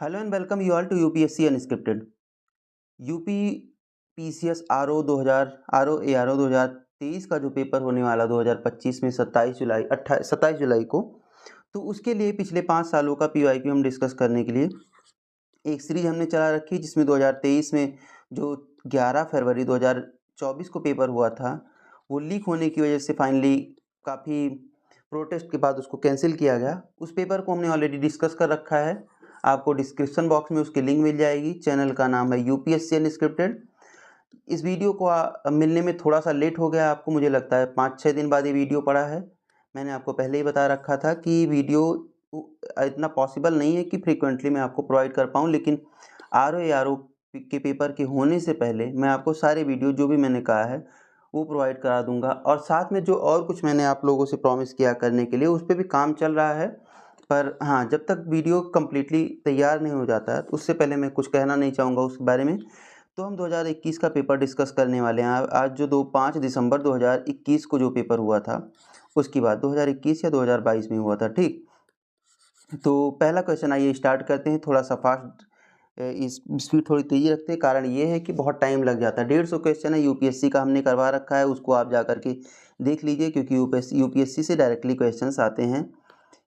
Hello and welcome you all to UPSC unscripted. UP PCS RO 2000 RO ARO 2023 का जो paper होने वाला 2025 में 27 जुलाई को, तो उसके लिए पिछले 5 सालों का पीवाईक्यू हम डिस्कस करने के लिए एक सीरीज हमने चला रखी, जिसमें 2023 में जो 11 फरवरी 2024 को पेपर हुआ था, वो लीक होने की वजह से फाइनली काफ़ी प्रोटेस्ट के बाद उसको कैंसिल किया गया। उस पेपर को हमने ऑलरेडी डिस्कस कर रखा है। आपको डिस्क्रिप्शन बॉक्स में उसकी लिंक मिल जाएगी। चैनल का नाम है यूपीएससी अनस्क्रिप्टेड। इस वीडियो को मिलने में थोड़ा सा लेट हो गया आपको, मुझे लगता है 5-6 दिन बाद ये वीडियो पड़ा है। मैंने आपको पहले ही बता रखा था कि वीडियो इतना पॉसिबल नहीं है कि फ्रीक्वेंटली मैं आपको प्रोवाइड कर पाऊँ, लेकिन आरओ के पेपर के होने से पहले मैं आपको सारे वीडियो जो भी मैंने कहा है वो प्रोवाइड करा दूंगा। और साथ में जो और कुछ मैंने आप लोगों से प्रॉमिस किया करने के लिए, उस पर भी काम चल रहा है। पर हाँ, जब तक वीडियो कम्प्लीटली तैयार नहीं हो जाता है, उससे पहले मैं कुछ कहना नहीं चाहूँगा उस बारे में। तो हम 2021 का पेपर डिस्कस करने वाले हैं। आज जो 5 दिसंबर 2021 को जो पेपर हुआ था, उसकी बात 2021 या 2022 में हुआ था, ठीक। तो पहला क्वेश्चन आइए स्टार्ट करते हैं। थोड़ा सा फास्ट इस स्पीड थोड़ी तेज़ी रखते हैं, कारण ये है कि बहुत टाइम लग जाता है। 150 क्वेश्चन है, यूपीएससी का हमने करवा रखा है, उसको आप जा करके देख लीजिए, क्योंकि यूपीएससी से डायरेक्टली क्वेश्चंस आते हैं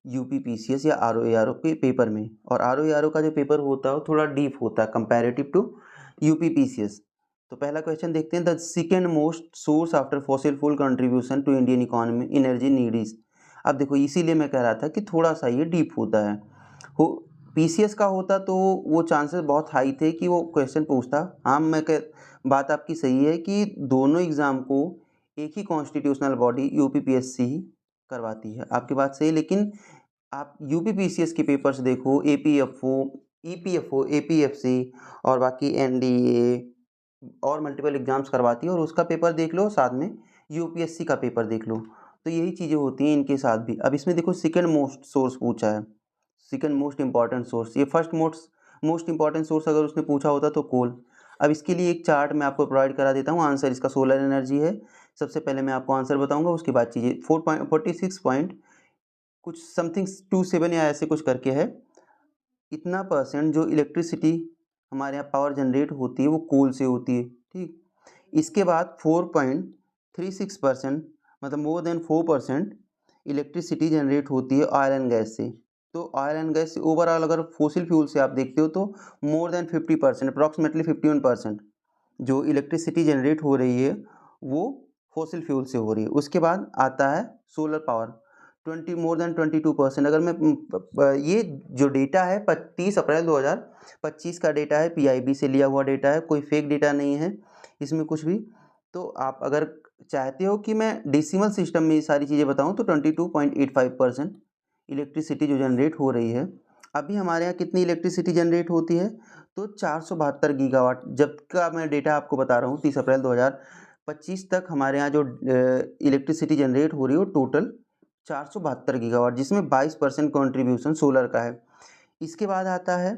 यूपी पीसीएस या आरओ एआरओ के पेपर में। और आरओ एआरओ का जो पेपर होता है वो थोड़ा डीप होता है कंपैरेटिव टू यूपी पीसीएस। तो पहला क्वेश्चन देखते हैं। The second most source after fossil fuel contribution to Indian economy energy need is. अब देखो, इसीलिए मैं कह रहा था कि थोड़ा सा ये डीप होता है। हो पीसीएस का होता तो वो चांसेस बहुत हाई थे कि वो क्वेश्चन पूछता। हाँ, बात आपकी सही है कि दोनों एग्ज़ाम को एक ही कॉन्स्टिट्यूशनल बॉडी यूपीपीएससी ही करवाती है, आपकी बात सही है। लेकिन आप यूपीपीसीएस के पेपर्स देखो, एपीएफओ, ईपीएफओ, एपीएफसी और बाकी एनडीए और मल्टीपल एग्जाम्स करवाती है, और उसका पेपर देख लो, साथ में यूपीएससी का पेपर देख लो। तो यही चीज़ें होती हैं इनके साथ भी। अब इसमें देखो, सेकंड मोस्ट सोर्स पूछा है, सेकंड मोस्ट इंपॉर्टेंट सोर्स। ये फर्स्ट मोस्ट इंपॉर्टेंट सोर्स अगर उसने पूछा होता तो कोल। अब इसके लिए एक चार्ट मैं आपको प्रोवाइड करा देता हूँ। आंसर इसका सोलर एनर्जी है। सबसे पहले मैं आपको आंसर बताऊंगा, उसके बाद चीज़ें 46 पॉइंट कुछ समथिंग 27 या ऐसे कुछ करके है। इतना परसेंट जो इलेक्ट्रिसिटी हमारे यहाँ पावर जनरेट होती है वो कोल से होती है, ठीक। इसके बाद 4.36%, मतलब मोर देन 4% इलेक्ट्रिसिटी जनरेट होती है ऑयल एंड गैस से। तो ऑयल एंड गैस से ओवरऑल अगर फोसिल फ्यूल से आप देखते हो तो मोर देन 50%, अप्रॉक्सीमेटली 51% जो इलेक्ट्रिसिटी जनरेट हो रही है वो फॉसिल फ्यूल से हो रही है। उसके बाद आता है सोलर पावर, 22%। अगर मैं ये जो डेटा है 30 अप्रैल 2025 का डेटा है, पीआईबी से लिया हुआ डेटा है, कोई फेक डेटा नहीं है इसमें कुछ भी। तो आप अगर चाहते हो कि मैं डेसिमल सिस्टम में ये सारी चीज़ें बताऊं तो 22.85% इलेक्ट्रिसिटी जो जनरेट हो रही है। अभी हमारे यहाँ कितनी इलेक्ट्रिसिटी जनरेट होती है, तो 472 गीगावाट। जब का मैं डेटा आपको बता रहा हूँ 30 अप्रैल 2025 तक हमारे यहाँ जो इलेक्ट्रिसिटी जनरेट हो रही है वो टोटल 472 गीगावाट, जिसमें 22% कॉन्ट्रीब्यूशन सोलर का है। इसके बाद आता है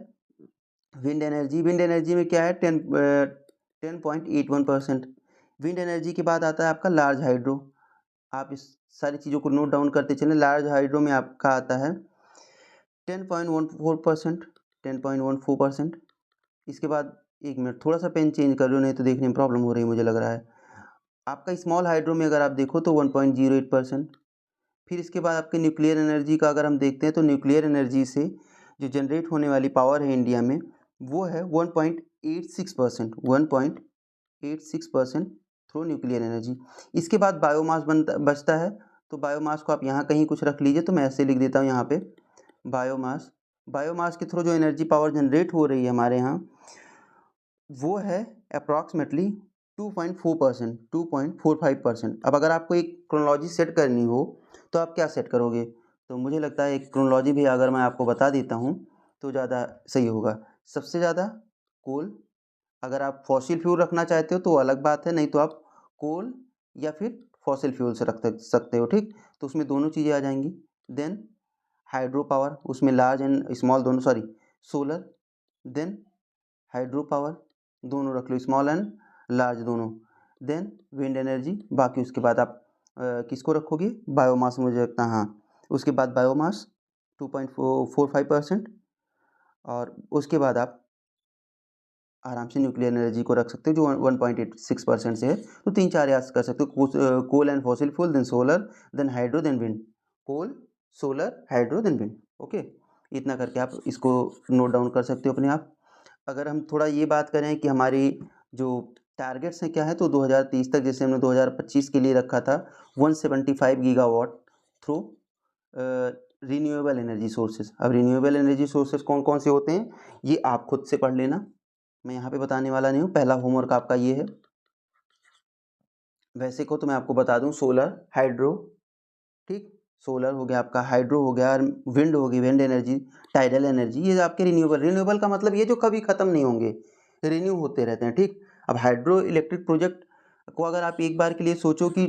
विंड एनर्जी। विंड एनर्जी में क्या है, 10.81%। विंड एनर्जी के बाद आता है आपका लार्ज हाइड्रो। आप इस सारी चीज़ों को नोट डाउन करते चलें। लार्ज हाइड्रो में आपका आता है 10.14%, 10.14%। इसके बाद एक मिनट, थोड़ा सा पेन चेंज कर लो, नहीं तो देखने में प्रॉब्लम हो रही है मुझे लग रहा है। आपका स्मॉल हाइड्रो में अगर आप देखो तो 1.08%। फिर इसके बाद आपके न्यूक्लियर एनर्जी का अगर हम देखते हैं तो न्यूक्लियर एनर्जी से जो जनरेट होने वाली पावर है इंडिया में वो है 1.86%, 1.86% थ्रू न्यूक्लियर एनर्जी। इसके बाद बायोमास बचता है। तो बायोमास को आप यहाँ कहीं कुछ रख लीजिए, तो मैं ऐसे लिख देता हूँ यहाँ पे बायोमास। बायोमास के थ्रू जो एनर्जी पावर जनरेट हो रही है हमारे यहाँ वो है अप्रॉक्सीमेटली 2.4%, 2.45%। अब अगर आपको एक क्रोनोलॉजी सेट करनी हो तो आप क्या सेट करोगे, तो मुझे लगता है एक क्रोनोलॉजी भी अगर मैं आपको बता देता हूँ तो ज़्यादा सही होगा। सबसे ज़्यादा कोल। अगर आप फॉसिल फ्यूल रखना चाहते हो तो अलग बात है, नहीं तो आप कोल या फिर फॉसिल फ्यूल से रख सकते हो, ठीक। तो उसमें दोनों चीज़ें आ जाएंगी। देन हाइड्रो पावर, उसमें लार्ज एंड स्मॉल दोनों, sorry solar, then hydro power, दोनों रख लो, स्मॉल एंड लार्ज दोनों। Then wind energy. बाकी उसके बाद आप किसको रखोगे, बायोमास, मुझे लगता है हाँ। उसके बाद बायोमास 2.45%। और उसके बाद आप आराम से न्यूक्लियर एनर्जी को रख सकते हो जो 1.86% से है। तो 3-4 याद कर सकते हो, coal and fossil fuel, then solar, then hydro, then wind. Coal, solar, hydro, then wind. Okay, इतना करके आप इसको नोट डाउन कर सकते हो अपने आप। अगर हम थोड़ा ये बात करें कि हमारी जो टारगेट्स हैं क्या है, तो 2030 तक जैसे हमने 2025 के लिए रखा था 175 gigawatt through renewable energy sources. अब रिन्यूएबल एनर्जी सोर्सेज कौन कौन से होते हैं ये आप खुद से पढ़ लेना, मैं यहाँ पे बताने वाला नहीं हूँ। पहला होमवर्क आपका ये है। वैसे को तो मैं आपको बता दूँ, सोलर, हाइड्रो, ठीक, सोलर हो गया आपका, हाइड्रो हो गया, विंड होगी, विंड एनर्जी, टाइडल एनर्जी, ये आपके रिन्यूएबल का मतलब ये जो कभी ख़त्म नहीं होंगे, रिन्यू होते रहते हैं, ठीक। अब हाइड्रो इलेक्ट्रिक प्रोजेक्ट को अगर आप एक बार के लिए सोचो कि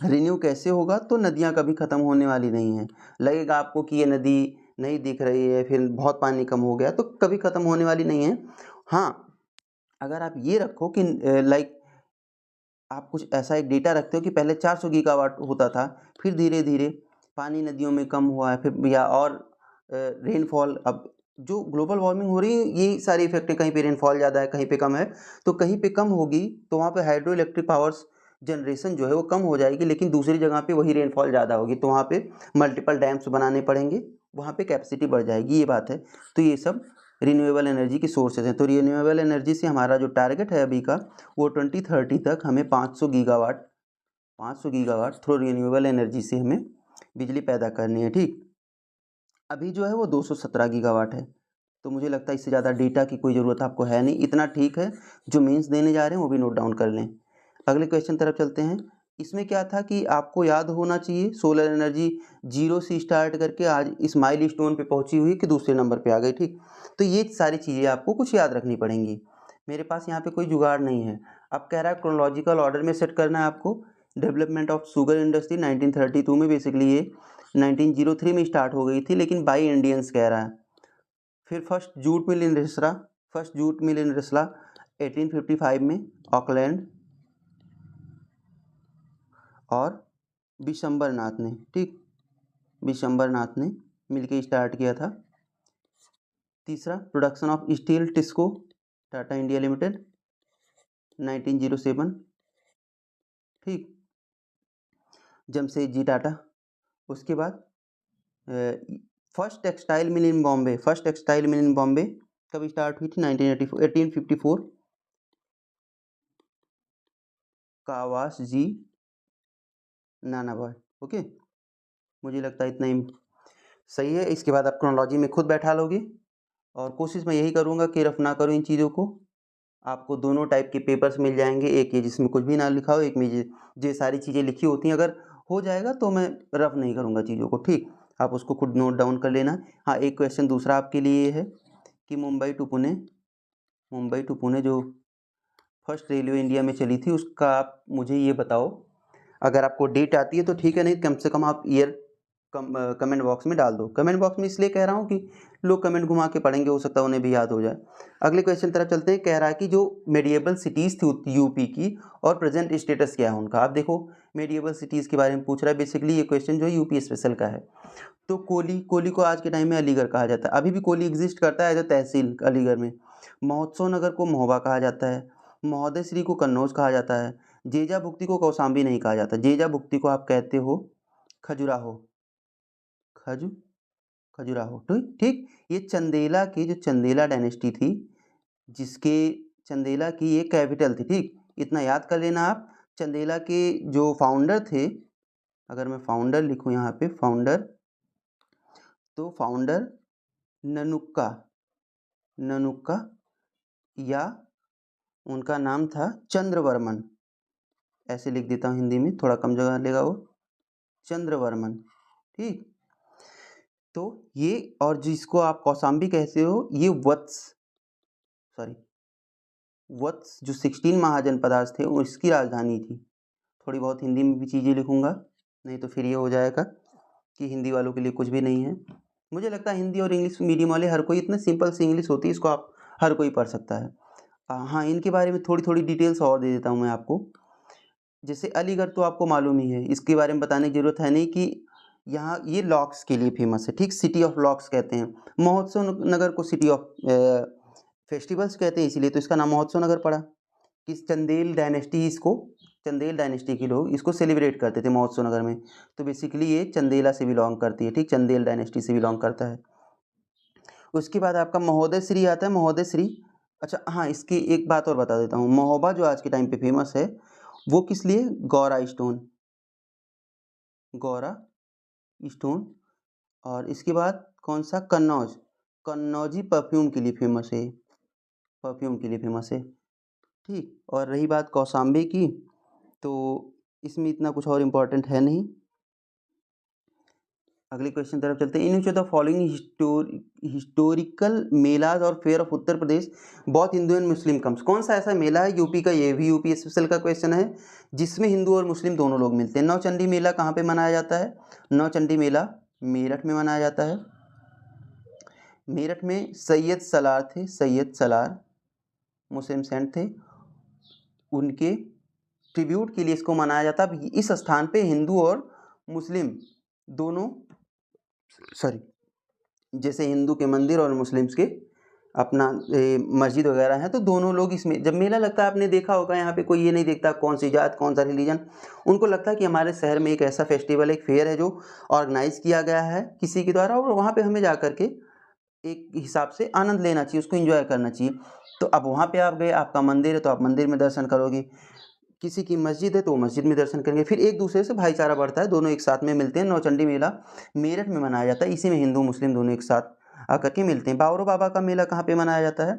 रिन्यू कैसे होगा, तो नदियाँ कभी ख़त्म होने वाली नहीं हैं। लगेगा आपको कि ये नदी नहीं दिख रही है, फिर बहुत पानी कम हो गया, तो कभी ख़त्म होने वाली नहीं है। हाँ, अगर आप ये रखो कि लाइक आप कुछ ऐसा एक डेटा रखते हो कि पहले 400 गीगावाट होता था, फिर धीरे धीरे पानी नदियों में कम हुआ है, फिर या और रेनफॉल, अब जो ग्लोबल वार्मिंग हो रही है ये सारी इफेक्ट है, कहीं पे रेनफॉल ज़्यादा है, कहीं पे कम है, तो कहीं पे कम होगी तो वहाँ पे हाइड्रो इलेक्ट्रिक पावर्स जनरेशन जो है वो कम हो जाएगी, लेकिन दूसरी जगह पे वही रेनफॉल ज़्यादा होगी, तो वहाँ पे मल्टीपल डैम्स बनाने पड़ेंगे, वहाँ पे कैपेसिटी बढ़ जाएगी, ये बात है। तो ये सब रिन्यूएबल एनर्जी की सोर्सेज हैं। तो रिन्यूएबल एनर्जी से हमारा जो टारगेट है अभी का, वो 2030 तक हमें 500 गीगावाट थ्रू रिन्यूएबल एनर्जी से हमें बिजली पैदा करनी है, ठीक। अभी जो है वो 217 गीगावाट है, तो मुझे लगता है इससे ज़्यादा डेटा की कोई ज़रूरत आपको है नहीं, इतना ठीक है। जो मीन्स देने जा रहे हैं वो भी नोट डाउन कर लें। अगले क्वेश्चन तरफ चलते हैं। इसमें क्या था कि आपको याद होना चाहिए, सोलर एनर्जी 0 से स्टार्ट करके आज इस माइलस्टोन पे पहुंची हुई कि दूसरे नंबर पे आ गई, ठीक। तो ये सारी चीज़ें आपको कुछ याद रखनी पड़ेंगी। मेरे पास यहाँ पे कोई जुगाड़ नहीं है। अब कह रहा है क्रोनोलॉजिकल ऑर्डर में सेट करना है आपको। डेवलपमेंट ऑफ शुगर इंडस्ट्री 1932 में, बेसिकली ये 1903 में स्टार्ट हो गई थी, लेकिन बाई इंडियंस कह रहा है। फिर फर्स्ट जूट मिल इन रिसला 1855 में ऑकलैंड और बिशंबरनाथ ने, ठीक, बिशंबरनाथ ने मिलके स्टार्ट किया था। तीसरा production of steel TISCO Tata India limited 1907, ठीक, जमशेदजी टाटा। उसके बाद फर्स्ट टेक्सटाइल मिल इन बॉम्बे कब स्टार्ट हुई थी? 1854, कावासजी नानाबॉय। ओके, मुझे लगता है इतना ही सही है। इसके बाद आप क्रोनोलॉजी में खुद बैठा लोगे, और कोशिश मैं यही करूँगा कि रफ ना करूँ इन चीज़ों को। आपको दोनों टाइप के पेपर्स मिल जाएंगे, एक ये जिसमें कुछ भी ना लिखा हो, एक में ये सारी चीज़ें लिखी होती हैं। अगर हो जाएगा तो मैं रफ नहीं करूँगा चीज़ों को, ठीक। आप उसको खुद नोट डाउन कर लेना। हाँ, एक क्वेश्चन दूसरा आपके लिए ये है कि मुंबई टू पुणे जो फर्स्ट रेलवे इंडिया में चली थी, उसका आप मुझे ये बताओ। अगर आपको डेट आती है तो ठीक है, नहीं कम से कम आप ईयर कमेंट बॉक्स में डाल दो। कमेंट बॉक्स में इसलिए कह रहा हूँ कि लोग कमेंट घुमा के पढ़ेंगे, हो सकता है उन्हें भी याद हो जाए। अगले क्वेश्चन तरफ चलते हैं। कह रहा है कि जो मेडिएबल सिटीज़ थी यूपी की, और प्रेजेंट स्टेटस क्या है उनका। आप देखो, मेडिएबल सिटीज़ के बारे में पूछ रहा है बेसिकली, ये क्वेश्चन जो है यूपी स्पेशल का है। तो कोली को आज के टाइम में अलीगढ़ कहा जाता है, अभी भी कोली एग्जिस्ट करता है एज अ तहसील अलीगढ़ में। महोत्सव नगर को महोबा कहा जाता है, महोदय श्री को कन्नौज कहा जाता है, जेजा भुक्ति को कौशाम्बी नहीं कहा जाता, जेजा भुक्ति को आप कहते हो खजुराहो, खजुराहो, ठीक। ये चंदेला की जो चंदेला डायनेस्टी थी, जिसके चंदेला की ये कैपिटल थी, ठीक। इतना याद कर लेना आप। चंदेला के जो फाउंडर थे, अगर मैं फाउंडर लिखूं यहाँ पे फाउंडर, तो फाउंडर ननुक्का या उनका नाम था चंद्रवर्मन, ऐसे लिख देता हूँ हिंदी में, थोड़ा कम जगह लेगा वो, चंद्रवर्मन, ठीक। तो ये, और जिसको आप कौशाम्बी कहते हो, ये वत्स जो 16 महाजनपदार्थ थे उसकी राजधानी थी। थोड़ी बहुत हिंदी में भी चीज़ें लिखूंगा, नहीं तो फिर ये हो जाएगा कि हिंदी वालों के लिए कुछ भी नहीं है। मुझे लगता है हिंदी और इंग्लिश मीडियम वाले हर कोई, इतने सिंपल सी इंग्लिश होती है, इसको आप हर कोई पढ़ सकता है। हाँ, इनके बारे में थोड़ी थोड़ी डिटेल्स और दे देता हूँ मैं आपको। जैसे अलीगढ़ तो आपको मालूम ही है, इसके बारे में बताने की ज़रूरत है नहीं कि यहाँ ये लॉक्स के लिए फेमस है, ठीक, सिटी ऑफ लॉक्स कहते हैं। महोत्सव नगर को सिटी ऑफ फेस्टिवल्स कहते हैं, इसीलिए तो इसका नाम महोत्सव नगर पड़ा। किस चंदेल डायनेस्टी, इसको चंदेल डायनेस्टी के लोग इसको सेलिब्रेट करते थे महोत्सव नगर में, तो बेसिकली ये चंदेला से बिलोंग करती है, ठीक, चंदेल डायनेस्टी से बिलोंग करता है। उसके बाद आपका महोदय श्री आता है, महोदय श्री। अच्छा हाँ, इसकी एक बात और बता देता हूँ, महोबा जो आज के टाइम पे फेमस है वो किस लिए, गौरा स्टोन, गौरा स्टोन। और इसके बाद कौन सा, कन्नौज, कन्नौजी परफ्यूम के लिए फेमस है, परफ्यूम के लिए फेमस है, ठीक। और रही बात कौशाम्बी की, तो इसमें इतना कुछ और इम्पोर्टेंट है नहीं। अगले क्वेश्चन तरफ चलते हैं। In which of the following historical melas और fair of Uttar Pradesh both Hindu and Muslim comes, कौन सा ऐसा मेला है यूपी का, ये भी यूपी स्पेशल का क्वेश्चन है, जिसमें हिंदू और मुस्लिम दोनों लोग मिलते हैं। नौचंडी मेला कहाँ पे मनाया जाता है, नौचंडी मेला मेरठ में मनाया जाता है। मेरठ में सैयद सलार थे, सैयद सलार मुस्लिम सेंट थे, उनके ट्रिब्यूट के लिए इसको मनाया जाता है। इस स्थान पे हिंदू और मुस्लिम दोनों, सॉरी, जैसे हिंदू के मंदिर और मुस्लिम्स के अपना मस्जिद वगैरह है, तो दोनों लोग इसमें जब मेला लगता है, आपने देखा होगा यहाँ पे कोई ये नहीं देखता कौन सी जात कौन सा रिलीजन, उनको लगता है कि हमारे शहर में एक ऐसा फेस्टिवल, एक फेयर है जो ऑर्गेनाइज किया गया है किसी के द्वारा, और वहाँ पे हमें जा कर के एक हिसाब से आनंद लेना चाहिए, उसको एंजॉय करना चाहिए। तो अब वहाँ पे आप गए, आपका मंदिर है तो आप मंदिर में दर्शन करोगे, किसी की मस्जिद है तो मस्जिद में दर्शन करेंगे, फिर एक दूसरे से भाईचारा बढ़ता है, दोनों एक साथ में मिलते हैं। नौचंडी मेला मेरठ में मनाया जाता है, इसी में हिंदू मुस्लिम दोनों एक साथ आकर के मिलते हैं। बावरो बाबा का मेला कहाँ पे मनाया जाता है,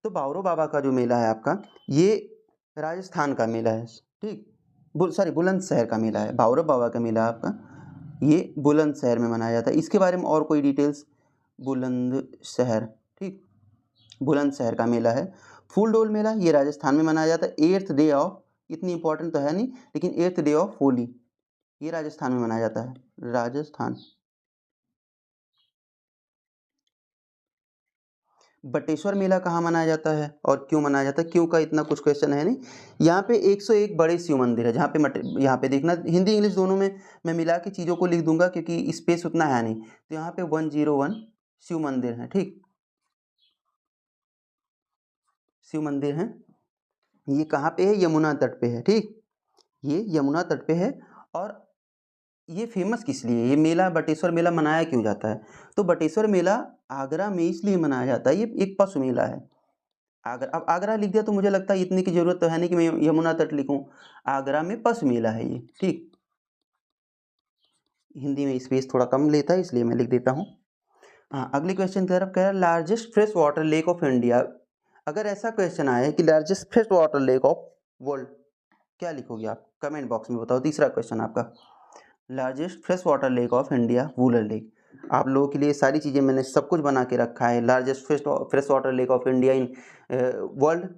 तो बावरो बाबा का जो मेला है आपका, ये राजस्थान का मेला है, ठीक, बुलंदशहर का मेला है। बावरो बाबा का मेला आपका ये बुलंदशहर में मनाया जाता है। इसके बारे में और कोई डिटेल्स, बुलंदशहर, ठीक, बुलंदशहर का मेला है। फूल डोल मेला ये राजस्थान में मनाया जाता है। 8th डे ऑफ, इतनी इंपॉर्टेंट तो है नहीं, लेकिन 8th डे ऑफ होली ये राजस्थान में मनाया जाता है, राजस्थान। बटेश्वर मेला कहाँ मनाया जाता है और क्यों मनाया जाता है, क्यों का इतना कुछ क्वेश्चन है नहीं। यहाँ पे 101 बड़े शिव मंदिर है, जहाँ पे यहाँ पे देखना, हिंदी इंग्लिश दोनों में मैं मिला के चीज़ों को लिख दूंगा क्योंकि स्पेस उतना है नहीं। तो यहाँ पे 101 शिव मंदिर है, ठीक, शिव मंदिर है। ये कहाँ पे है, यमुना तट पे है, ठीक, ये यमुना तट पे है। और ये फेमस किस लिए, ये मेला बटेश्वर मेला मनाया क्यों जाता है, तो बटेश्वर मेला आगरा में इसलिए मनाया जाता है, ये एक पशु मेला है। आगरा, अब आगरा लिख दिया तो मुझे लगता है इतनी की जरूरत तो है नहीं कि मैं यमुना तट लिखूं, आगरा में पशु मेला है ये, ठीक। हिंदी में स्पेस थोड़ा कम लेता है इसलिए मैं लिख देता हूँ। हाँ, अगले क्वेश्चन की तरफ कह रहा है, largest fresh water lake of India. अगर ऐसा क्वेश्चन आए कि largest fresh water lake of world, क्या लिखोगे आप, कमेंट बॉक्स में बताओ। तीसरा क्वेश्चन आपका, largest fresh water lake of India, Wular lake. आप लोगों के लिए सारी चीज़ें मैंने सब कुछ बना के रखा है। Largest fresh water lake of India in world,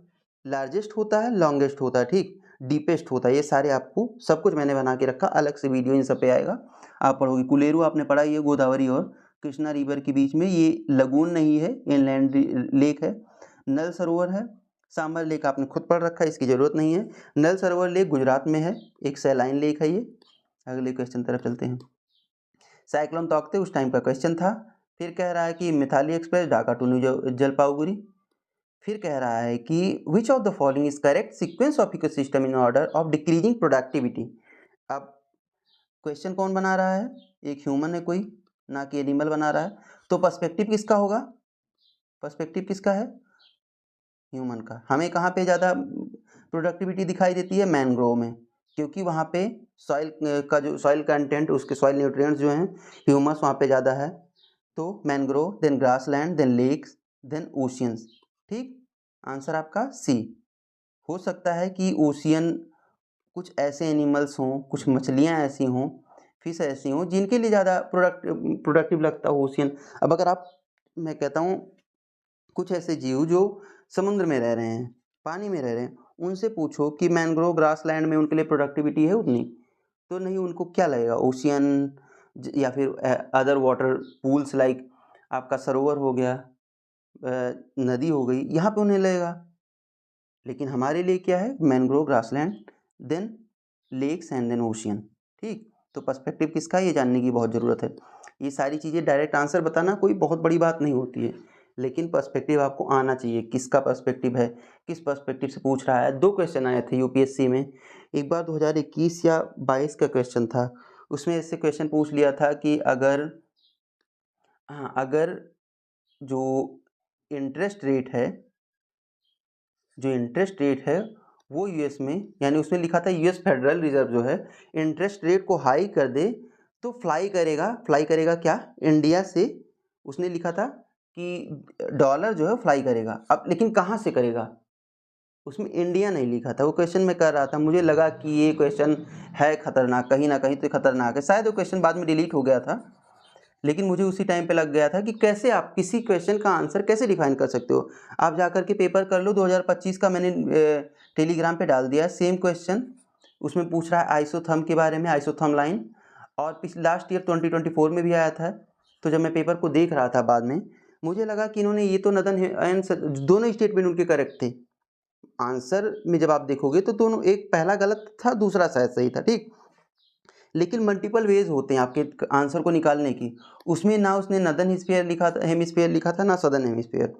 largest होता है, लॉन्गेस्ट होता है, ठीक, डीपेस्ट होता है, ये सारे आपको सब कुछ मैंने बना के रखा, अलग से वीडियो इन सब पे आएगा, आप पढ़ोगे। कुलेरू आपने पढ़ा, ये गोदावरी और कृष्णा रिवर के बीच में, ये लगून नहीं है, इनलैंड लेक है। नल सरोवर है, सांबर लेक आपने खुद पढ़ रखा है, इसकी ज़रूरत नहीं है। नल सरोवर लेक गुजरात में है, एक सैलाइन लेक है ये। अगले क्वेश्चन तरफ चलते हैं। साइक्लोन तौकते उस टाइम का क्वेश्चन था। फिर कह रहा है कि Mitali express Dhaka to New Jalpaiguri. फिर कह रहा है कि which of the following is correct sequence of ecosystem in order of decreasing productivity. अब क्वेश्चन कौन बना रहा है, एक ह्यूमन है कोई, ना कि एनिमल बना रहा है, तो पर्सपेक्टिव किसका होगा, पर्सपेक्टिव किसका है, ह्यूमन का। हमें कहाँ पे ज़्यादा प्रोडक्टिविटी दिखाई देती है, मैनग्रोव में, क्योंकि वहाँ पे सॉइल का जो सॉइल कंटेंट, उसके सॉइल न्यूट्रिएंट्स जो हैं, ह्यूमस वहाँ पे ज़्यादा है। तो mangrove, then grassland, then lakes, then oceans, ठीक। आंसर आपका सी। हो सकता है कि ओशियन कुछ ऐसे एनिमल्स हों, कुछ मछलियाँ ऐसी हों, फिश ऐसी हों जिनके लिए ज़्यादा प्रोडक्टिव लगता हो ओशियन। अब अगर आप, मैं कहता हूँ कुछ ऐसे जीव जो समुद्र में रह रहे हैं, पानी में रह रहे हैं, उनसे पूछो कि मैंग्रोव ग्रासलैंड में उनके लिए प्रोडक्टिविटी है उतनी, तो नहीं, उनको क्या लगेगा, ओशियन या फिर अदर वाटर पूल्स लाइक आपका सरोवर हो गया, नदी हो गई, यहाँ पे उन्हें लगेगा। लेकिन हमारे लिए क्या है, mangrove grassland, then lakes and then ocean, ठीक। तो पर्सपेक्टिव किसका है ये जानने की बहुत ज़रूरत है। ये सारी चीज़ें डायरेक्ट आंसर बताना कोई बहुत बड़ी बात नहीं होती है, लेकिन पर्सपेक्टिव आपको आना चाहिए, किसका पर्सपेक्टिव है, किस पर्सपेक्टिव से पूछ रहा है। 2 क्वेश्चन आए थे यूपीएससी में, एक बार 2021 या 22 का क्वेश्चन था, उसमें ऐसे क्वेश्चन पूछ लिया था कि अगर जो इंटरेस्ट रेट है वो यूएस में, यानी उसमें लिखा था यूएस फेडरल रिजर्व जो है इंटरेस्ट रेट को हाई कर दे तो फ्लाई करेगा क्या इंडिया से। उसने लिखा था कि डॉलर जो है फ्लाई करेगा, अब लेकिन कहाँ से करेगा, उसमें इंडिया नहीं लिखा था। वो क्वेश्चन मैं कर रहा था, मुझे लगा कि ये क्वेश्चन है खतरनाक, कहीं ना कहीं तो खतरनाक है। शायद वो क्वेश्चन बाद में डिलीट हो गया था, लेकिन मुझे उसी टाइम पे लग गया था कि कैसे आप किसी क्वेश्चन का आंसर कैसे डिफाइन कर सकते हो। आप जाकर के पेपर कर लो, 2025 का मैंने टेलीग्राम पे डाल दिया है सेम क्वेश्चन। उसमें पूछ रहा है आइसोथर्म के बारे में, आइसोथर्म लाइन, और पिछले लास्ट ईयर 2024 में भी आया था। तो जब मैं पेपर को देख रहा था बाद में, मुझे लगा कि इन्होंने ये तो दोनों स्टेटमेंट उनके करेक्ट थे। आंसर में जब आप देखोगे तो दोनों, एक पहला गलत था, दूसरा शायद सही था, ठीक। लेकिन मल्टीपल वेज होते हैं आपके आंसर को निकालने की। उसमें ना उसने नदर्न हेमिस्फीयर लिखा था, ना सदर्न हेमिस्फीयर।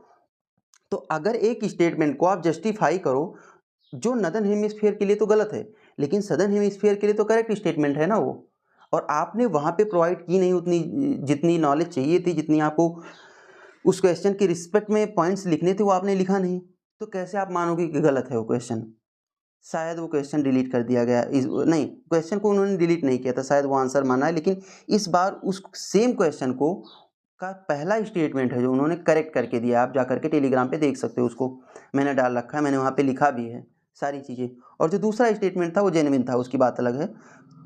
तो अगर एक स्टेटमेंट को आप जस्टिफाई करो जो नदर्न हेमिस्फीयर के लिए तो गलत है, लेकिन सदर्न हेमिस्फीयर के लिए तो करेक्ट स्टेटमेंट है ना वो, और आपने वहाँ पे प्रोवाइड की नहीं उतनी जितनी नॉलेज चाहिए थी, जितनी आपको उस क्वेश्चन के रिस्पेक्ट में पॉइंट्स लिखने थे, वो आपने लिखा नहीं, तो कैसे आप मानोगे कि गलत है वो क्वेश्चन। शायद वो क्वेश्चन डिलीट कर दिया गया, नहीं, क्वेश्चन को उन्होंने डिलीट नहीं किया था, शायद वो आंसर माना है। लेकिन इस बार उस सेम क्वेश्चन को का पहला स्टेटमेंट है जो उन्होंने करेक्ट करके दिया, आप जाकर के टेलीग्राम पे देख सकते हो, उसको मैंने डाल रखा है, मैंने वहाँ पे लिखा भी है सारी चीज़ें। और जो दूसरा स्टेटमेंट था वो जेन्युइन था, उसकी बात अलग है।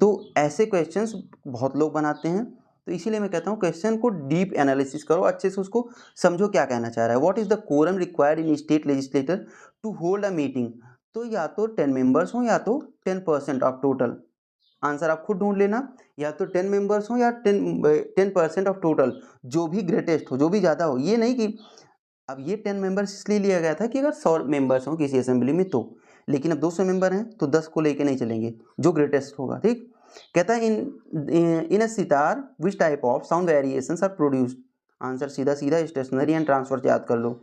तो ऐसे क्वेश्चंस बहुत लोग बनाते हैं, तो इसीलिए मैं कहता हूँ क्वेश्चन को डीप एनालिसिस करो, अच्छे से उसको समझो क्या कहना चाह रहा है। What is the quorum required in state legislator to hold a meeting. तो या तो 10 मेंबर्स हों या तो 10% ऑफ टोटल, आंसर आप खुद ढूंढ लेना, या तो 10 मेंबर्स हों या 10% ऑफ टोटल, जो भी ग्रेटेस्ट हो, जो भी ज़्यादा हो। ये नहीं कि अब ये 10 मेंबर्स इसलिए लिया गया था कि अगर 100 मेंबर्स हों किसी असेंबली में तो, लेकिन अब 200 मेंबर हैं तो 10 को लेके नहीं चलेंगे, जो ग्रेटेस्ट होगा, ठीक। कहता है in a sitar which type of sound variations are produced. Answer सीधा सीधा स्टेशनरी एंड ट्रांसफर याद कर लो।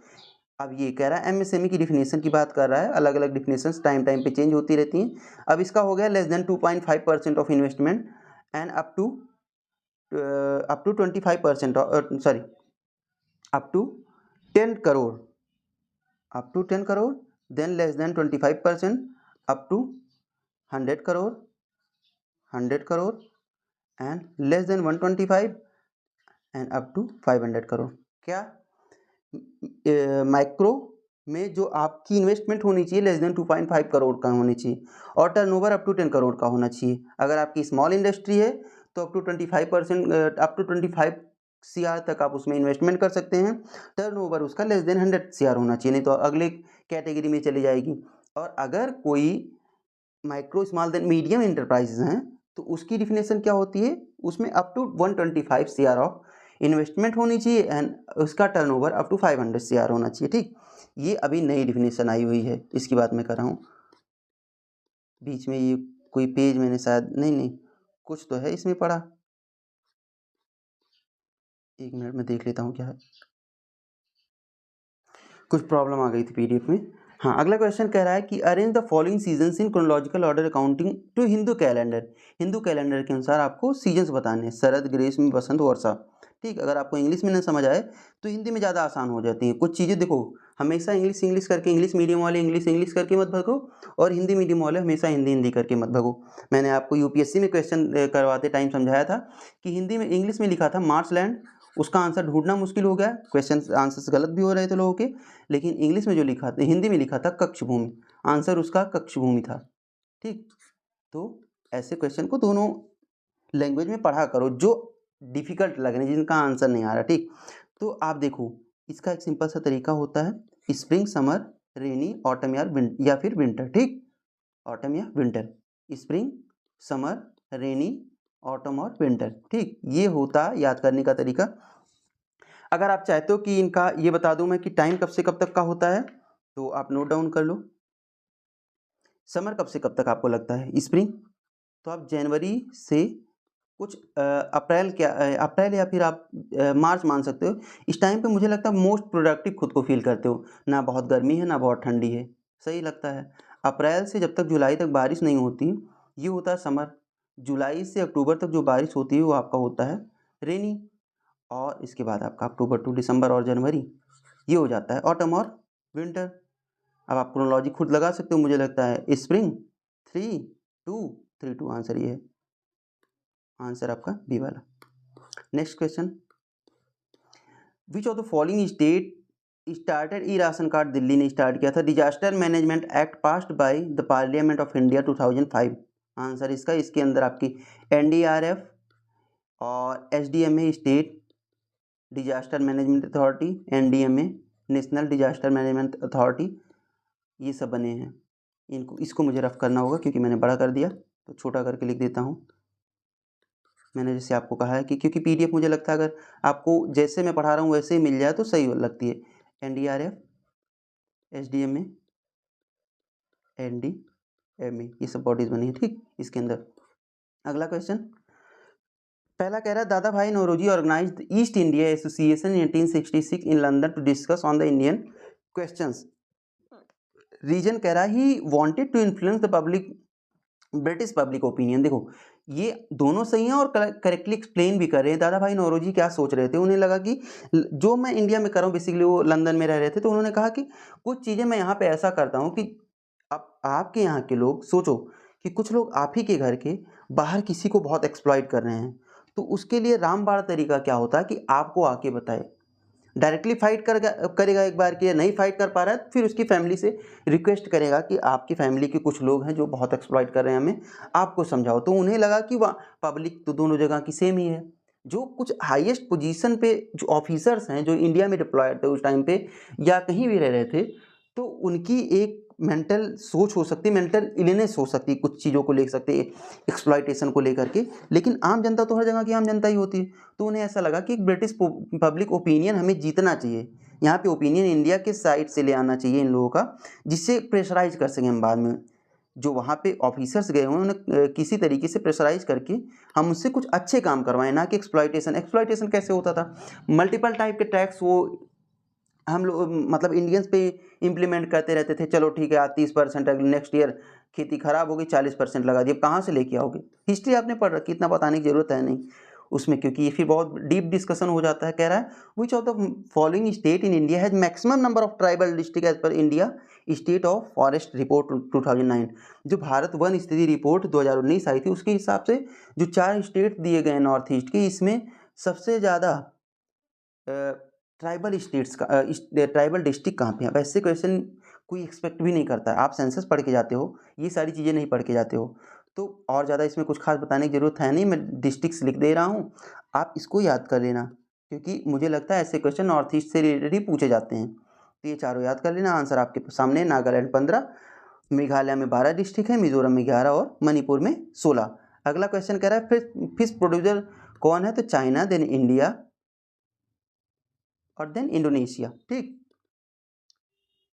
अब ये कह रहा है एमएसएमई की डिफिनेशन की बात कर रहा है, अलग अलग डिफिनेशंस टाइम टाइम पे चेंज होती रहती हैं। अब इसका हो गया less than 2.5% of investment and up to 25%, sorry up to 10 crore, up to 10 crore, then less than 25% up to 100 crore, 100 crore and less than 125 and up to 500 crore. क्या माइक्रो में जो आपकी इन्वेस्टमेंट होनी चाहिए लेस देन 2.5 करोड़ का होनी चाहिए, और टर्नओवर अप टू 10 करोड़ का होना चाहिए। अगर आपकी स्मॉल इंडस्ट्री है तो up to 25%, up to 25 CR तक आप उसमें इन्वेस्टमेंट कर सकते हैं। टर्नओवर उसका लेस देन 100 CR होना चाहिए, नहीं तो अगले कैटेगरी में चली जाएगी। और अगर कोई micro small then medium enterprises हैं तो उसकी डिफिनेशन क्या होती है, उसमें up to 125 CR of investment होनी चाहिए एंड उसका टर्नओवर अप टू 500 CR होना चाहिए, ठीक। ये अभी नई डिफिनेशन आई हुई है, इसकी बात मैं कर रहा हूँ। बीच में ये कोई पेज मैंने शायद, नहीं कुछ तो है इसमें पढ़ा, एक मिनट में देख लेता हूँ क्या है, कुछ प्रॉब्लम आ गई थी PDF में। हाँ, अगला क्वेश्चन कह रहा है कि arrange the following seasons in chronological order accounting to Hindu calendar. Hindu calendar के अनुसार आपको सीजन्स बताने हैं, शरद, ग्रीष्म, बसंत, वर्षा, ठीक। अगर आपको इंग्लिश में न समझ आए तो हिंदी में ज़्यादा आसान हो जाती है कुछ चीज़ें। देखो, हमेशा इंग्लिश करके, इंग्लिश मीडियम वाले इंग्लिश करके मत भगो, और हिंदी मीडियम वाले हमेशा हिंदी करके मत भगो। मैंने आपको UPSC में क्वेश्चन करवाते टाइम समझाया था कि हिंदी में, इंग्लिश में लिखा था मार्सलैंड, उसका आंसर ढूंढना मुश्किल हो गया, क्वेश्चन आंसर्स गलत भी हो रहे थे लोगों के। लेकिन इंग्लिश में जो लिखा था, हिंदी में लिखा था कक्षभूमि, आंसर उसका कक्षभूमि था, ठीक। तो ऐसे क्वेश्चन को दोनों लैंग्वेज में पढ़ा करो जो डिफिकल्ट लग रहे हैं, जिनका आंसर नहीं आ रहा, ठीक। तो आप देखो, इसका एक सिंपल सा तरीका होता है स्प्रिंग, समर, रेनी, ऑटम या फिर विंटर, ठीक। ऑटम या विंटर, स्प्रिंग, समर, रेनी, ऑटम और विंटर, ठीक। ये होता है याद करने का तरीका। अगर आप चाहते हो कि इनका ये बता दूं मैं कि टाइम कब से कब तक का होता है, तो आप नोट डाउन कर लो। समर कब से कब तक आपको लगता है, स्प्रिंग, तो आप जनवरी से कुछ अप्रैल या फिर आप मार्च मान सकते हो। इस टाइम पे मुझे लगता है मोस्ट प्रोडक्टिव खुद को फील करते हो, ना बहुत गर्मी है ना बहुत ठंडी है, सही लगता है। अप्रैल से जब तक जुलाई तक बारिश नहीं होती, ये होता है समर। जुलाई से अक्टूबर तक जो बारिश होती है वो आपका होता है रेनी, और इसके बाद आपका अक्टूबर टू दिसंबर और जनवरी ये हो जाता है ऑटम और विंटर। अब आप क्रोनोलॉजी खुद लगा सकते हो, मुझे लगता है स्प्रिंग 3 2 आंसर ये है, आंसर आपका बी वाला। Next question, which of the following state started E ration card, Delhi ने स्टार्ट किया था। Disaster management act passed by the parliament of India 2005, answer इसका, इसके अंदर आपकी एनडीआरएफ और SDMA state disaster management authority, NDMA national disaster management authority, ये सब बने हैं। इसको मुझे रफ करना होगा क्योंकि मैंने बड़ा कर दिया, तो छोटा करके लिख देता हूँ। मैंने जैसे आपको कहा है कि क्योंकि पीडीएफ मुझे लगता है अगर आपको जैसे मैं पढ़ा रहा हूँ वैसे ही मिल जाए तो सही लगती है। एनडीआरएफ, एसडीएमए, एनडीएमए, ये सब बॉडीज बनी है, ठीक। इसके अंदर अगला क्वेश्चन, पहला कह रहा है Dadabhai Naoroji organised East India Association 1866 in London to discuss on the Indian questions. Reason कह रहा है he wanted to influence the public, British public opinion. देखो ये दोनों सही हैं और करेक्टली एक्सप्लेन भी कर रहे हैं। दादा भाई नौरोजी क्या सोच रहे थे, उन्हें लगा कि जो मैं इंडिया में कर रहा हूँ, बेसिकली वो लंदन में रह रहे थे, तो उन्होंने कहा कि कुछ चीज़ें मैं यहाँ पे ऐसा करता हूँ कि अब आपके यहाँ के लोग सोचो कि कुछ लोग आप ही के घर के बाहर किसी को बहुत एक्सप्लॉइट कर रहे हैं, तो उसके लिए रामबाण तरीका क्या होता है कि आपको आके बताए। डायरेक्टली फाइट करेगा एक बार कि नहीं फाइट कर पा रहा है, फिर उसकी फैमिली से रिक्वेस्ट करेगा कि आपकी फैमिली के कुछ लोग हैं जो बहुत एक्सप्लॉइट कर रहे हैं हमें, आपको समझाओ। तो उन्हें लगा कि वह पब्लिक तो दोनों जगह की सेम ही है। जो कुछ हाईएस्ट पोजीशन पे जो ऑफिसर्स हैं जो इंडिया में डिप्लॉयड थे उस टाइम पे या कहीं भी रह रहे थे, तो उनकी एक मेंटल सोच हो सकती, मेंटल इलनेस हो सकती, कुछ चीज़ों को ले सकते एक्सप्लॉइटेशन को लेकर के। लेकिन आम जनता तो हर जगह की आम जनता ही होती है, तो उन्हें ऐसा लगा कि ब्रिटिश पब्लिक ओपिनियन हमें जीतना चाहिए, यहाँ पे ओपिनियन इंडिया के साइड से ले आना चाहिए इन लोगों का, जिससे प्रेशराइज कर सकें हम बाद में। जो वहाँ पे ऑफिसर्स गए हुए हैं उन्हें किसी तरीके से प्रेशराइज करके हम उससे कुछ अच्छे काम करवाएं, ना कि एक्सप्लॉइटेशन। एक्सप्लॉइटेशन कैसे होता था, मल्टीपल टाइप के टैक्स वो हम लोग मतलब इंडियंस पे इम्प्लीमेंट करते रहते थे। चलो ठीक है, आज 30%, अगले नेक्स्ट ईयर खेती खराब होगी 40% लगा दिए, कहाँ से लेके आओगे। हिस्ट्री आपने पढ़ रखी, इतना बताने की जरूरत है नहीं उसमें, क्योंकि ये फिर बहुत डीप डिस्कशन हो जाता है। कह रहा है which of the following state in India has maximum number of tribal district as per India state of forest report 2009। जो भारत वन स्थिति रिपोर्ट 2019 आई थी उसके हिसाब से जो 4 स्टेट दिए गए नॉर्थ ईस्ट के, इसमें सबसे ज़्यादा ट्राइबल स्टेट्स का ट्राइबल डिस्ट्रिक्ट कहाँ पे है। वैसे क्वेश्चन कोई एक्सपेक्ट भी नहीं करता है, आप सेंसस पढ़ के जाते हो, ये सारी चीज़ें नहीं पढ़ के जाते हो, तो और ज़्यादा इसमें कुछ खास बताने की ज़रूरत है नहीं। मैं डिस्ट्रिक्ट्स लिख दे रहा हूँ, आप इसको याद कर लेना, क्योंकि मुझे लगता है ऐसे क्वेश्चन नॉर्थ ईस्ट से रिलेटेड ही पूछे जाते हैं। तो ये चारों याद कर लेना। आंसर आपके सामने, नागालैंड 15, मेघालय में 12 डिस्ट्रिक्ट है, मिजोरम में 11 और मणिपुर में 16। अगला क्वेश्चन कह रहा है फिश प्रोड्यूसर कौन है, तो चाइना, देन इंडिया और देन इंडोनेशिया, ठीक,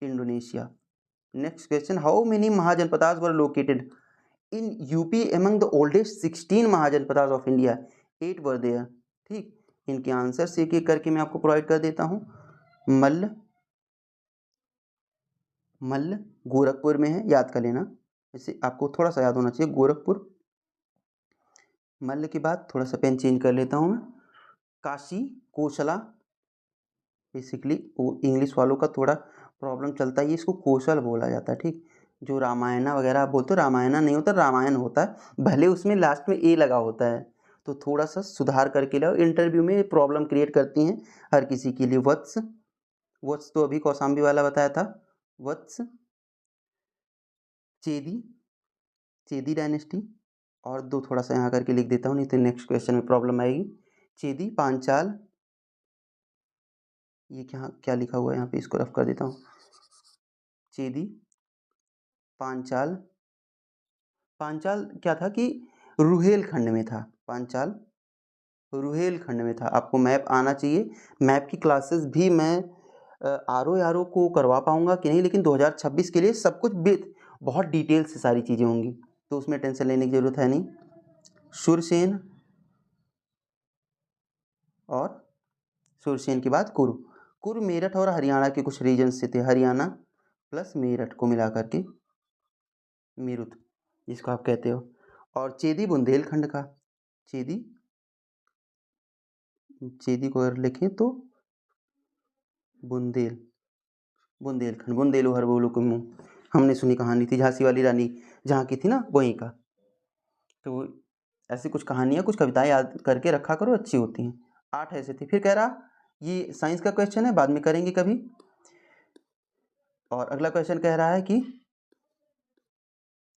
Indonesia. Next question, how many Mahajanapadas were located in UP among the oldest 16 Mahajanapadas of India, 8 were there, ठीक। इनके आंसर एक एक करके मैं आपको प्रोवाइड कर देता हूँ। मल्ल गोरखपुर में है, याद कर लेना, जैसे आपको थोड़ा सा याद होना चाहिए, गोरखपुर। मल्ल के बाद थोड़ा सा पेन चेंज कर लेता हूँ मैं, काशी, कोसला, बेसिकली वो इंग्लिश वालों का थोड़ा प्रॉब्लम चलता है, इसको कोशल बोला जाता है, ठीक। जो रामायणा वगैरह आप बोलते हो, रामायणा नहीं होता, रामायण होता है, भले उसमें लास्ट में ए लगा होता है, तो थोड़ा सा सुधार करके लाओ, इंटरव्यू में प्रॉब्लम क्रिएट करती हैं हर किसी के लिए। वत्स तो अभी कौशाम्बी वाला बताया था, वत्स, चेदी डायनेस्टी, और दो थोड़ा सा यहाँ करके लिख देता हूँ, नहीं तो नेक्स्ट क्वेश्चन में प्रॉब्लम आएगी। चेदी, पांचाल, ये क्या क्या लिखा हुआ है यहाँ पे, इसको रफ कर देता हूँ। चेदी, पांचाल क्या था कि रुहेलखंड में था, पांचाल रुहेलखंड में था। आपको मैप आना चाहिए, मैप की क्लासेस भी मैं आर ओ को करवा पाऊंगा कि नहीं, लेकिन 2026 के लिए सब कुछ बहुत डिटेल से सारी चीज़ें होंगी, तो उसमें टेंशन लेने की ज़रूरत है नहीं। सुरसेन, और सुरसेन के बाद कुरु। कुरु मेरठ और हरियाणा के कुछ रीजन से थे, हरियाणा प्लस मेरठ को मिला करके मेरुत जिसको आप कहते हो। और चेदी बुंदेलखंड का, चेदी को अगर लिखें तो बुंदेलखंड, बुंदेलु हर बोलू कुमु, हमने सुनी कहानी थी, झांसी वाली रानी जहाँ की थी ना वहीं का। तो ऐसी कुछ कहानियाँ कुछ कविताएं याद करके रखा करो, अच्छी होती हैं। 8 ऐसे थे। फिर कह रहा ये साइंस का क्वेश्चन है, बाद में करेंगे कभी। और अगला क्वेश्चन कह रहा है कि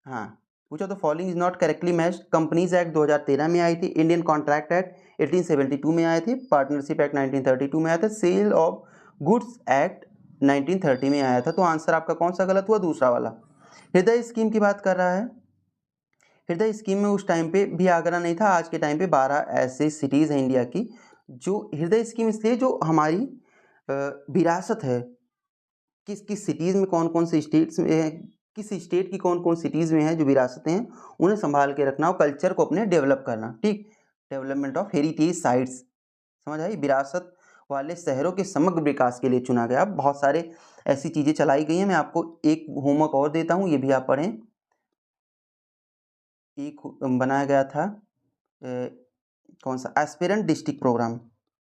हाँ पूछो तो following is not correctly matched. Companies act 2013 में आई थी, इंडियन कॉन्ट्रैक्ट एक्ट 1872 में आए थे, पार्टनरशिप एक्ट 1932 में आया था, सेल ऑफ गुड्स एक्ट 1930 में आया था। तो आंसर आपका कौन सा गलत हुआ? दूसरा वाला। हृदय स्कीम की बात कर रहा है। हृदय स्कीम में उस टाइम पे भी आगरा नहीं था, आज के टाइम पे 12 ऐसे सिटीज़ हैं इंडिया की जो हृदय स्कीम, इसलिए जो हमारी विरासत है, किस किस सिटीज़ में कौन कौन से स्टेट्स में है, किस स्टेट की कौन कौन सिटीज़ में है जो विरासतें हैं, उन्हें संभाल के रखना और कल्चर को अपने डेवलप करना। ठीक, डेवलपमेंट ऑफ हेरिटेज साइट्स, समझ आई? विरासत वाले शहरों के समग्र विकास के लिए चुना गया। बहुत सारे ऐसी चीज़ें चलाई गई हैं। मैं आपको एक होमवर्क और देता हूँ, ये भी आप पढ़ें। एक बनाया गया था कौन सा, एस्पिरेंट डिस्ट्रिक्ट प्रोग्राम,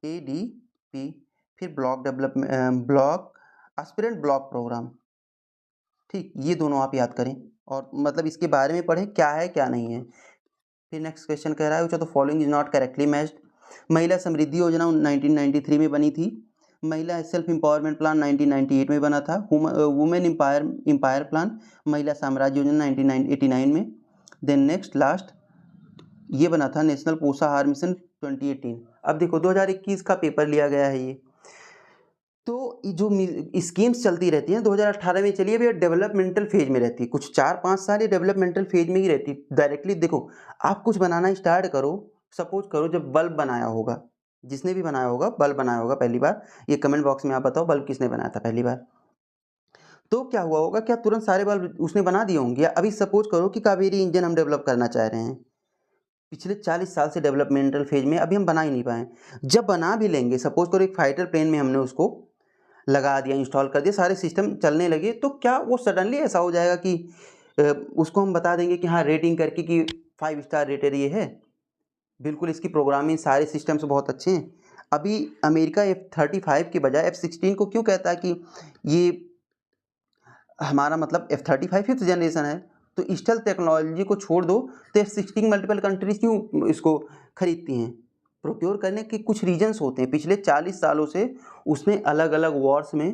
ADP, फिर block development block aspirant block programme. ठीक, ये दोनों आप याद करें और मतलब इसके बारे में पढ़ें क्या है क्या नहीं है। फिर नेक्स्ट क्वेश्चन कह रहा है तो following is not correctly matched. महिला समृद्धि योजना 1993 में बनी थी। महिला सेल्फ एम्पावरमेंट प्लान 1998 में बना था। वुमेन एम्पायर प्लान, महिला साम्राज्य योजना 1989 में। देन नेक्स्ट लास्ट ये बना था नेशनल पोषाहार मिशन 2018। अब देखो 2021 का पेपर लिया गया है ये, तो जो स्कीम्स चलती रहती हैं 2018 में चलिए भैया डेवलपमेंटल फेज में रहती है, कुछ 4-5 साल ये डेवलपमेंटल फेज में ही रहती। डायरेक्टली देखो आप कुछ बनाना स्टार्ट करो, सपोज करो जब बल्ब बनाया होगा, जिसने भी बनाया होगा बल्ब बनाया होगा पहली बार, ये कमेंट बॉक्स में आप बताओ बल्ब किसने बनाया था पहली बार। तो क्या हुआ होगा, क्या तुरंत सारे बल्ब उसने बना दिए होंगे? अभी सपोज करो कि कावेरी इंजन हम डेवलप करना चाह रहे हैं, पिछले 40 साल से डेवलपमेंटल फेज में, अभी हम बना ही नहीं पाए। जब बना भी लेंगे, सपोज करो एक फाइटर प्लेन में हमने उसको लगा दिया, इंस्टॉल कर दिया, सारे सिस्टम चलने लगे, तो क्या वो सडनली ऐसा हो जाएगा कि उसको हम बता देंगे कि हाँ रेटिंग करके कि 5 स्टार रेटेड ये है? बिल्कुल, इसकी प्रोग्रामिंग सारे सिस्टम्स बहुत अच्छे हैं। अभी अमेरिका F-35 के बजाय F-16 को क्यों कहता है कि ये हमारा मतलब F-35 5th जनरेशन है, तो स्टेल्थ टेक्नोलॉजी को छोड़ दो तो F-16 मल्टीपल कंट्रीज क्यों इसको खरीदती हैं? प्रोक्योर करने के कुछ रीजन्स होते हैं। पिछले 40 सालों से उसने अलग अलग वॉर्स में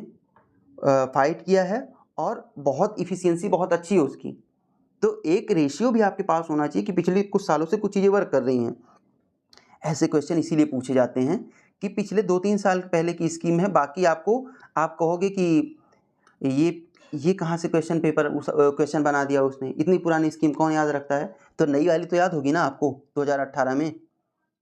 फाइट किया है और बहुत इफ़िशियंसी बहुत अच्छी है उसकी। तो एक रेशियो भी आपके पास होना चाहिए कि पिछले कुछ सालों से कुछ चीज़ें वर्क कर रही हैं। ऐसे क्वेश्चन इसीलिए पूछे जाते हैं कि पिछले 2-3 साल पहले की स्कीम है, बाकी आपको आप कहोगे कि ये कहाँ से क्वेश्चन पेपर क्वेश्चन बना दिया उसने, इतनी पुरानी स्कीम कौन याद रखता है? तो नई वाली तो याद होगी ना आपको 2018 में,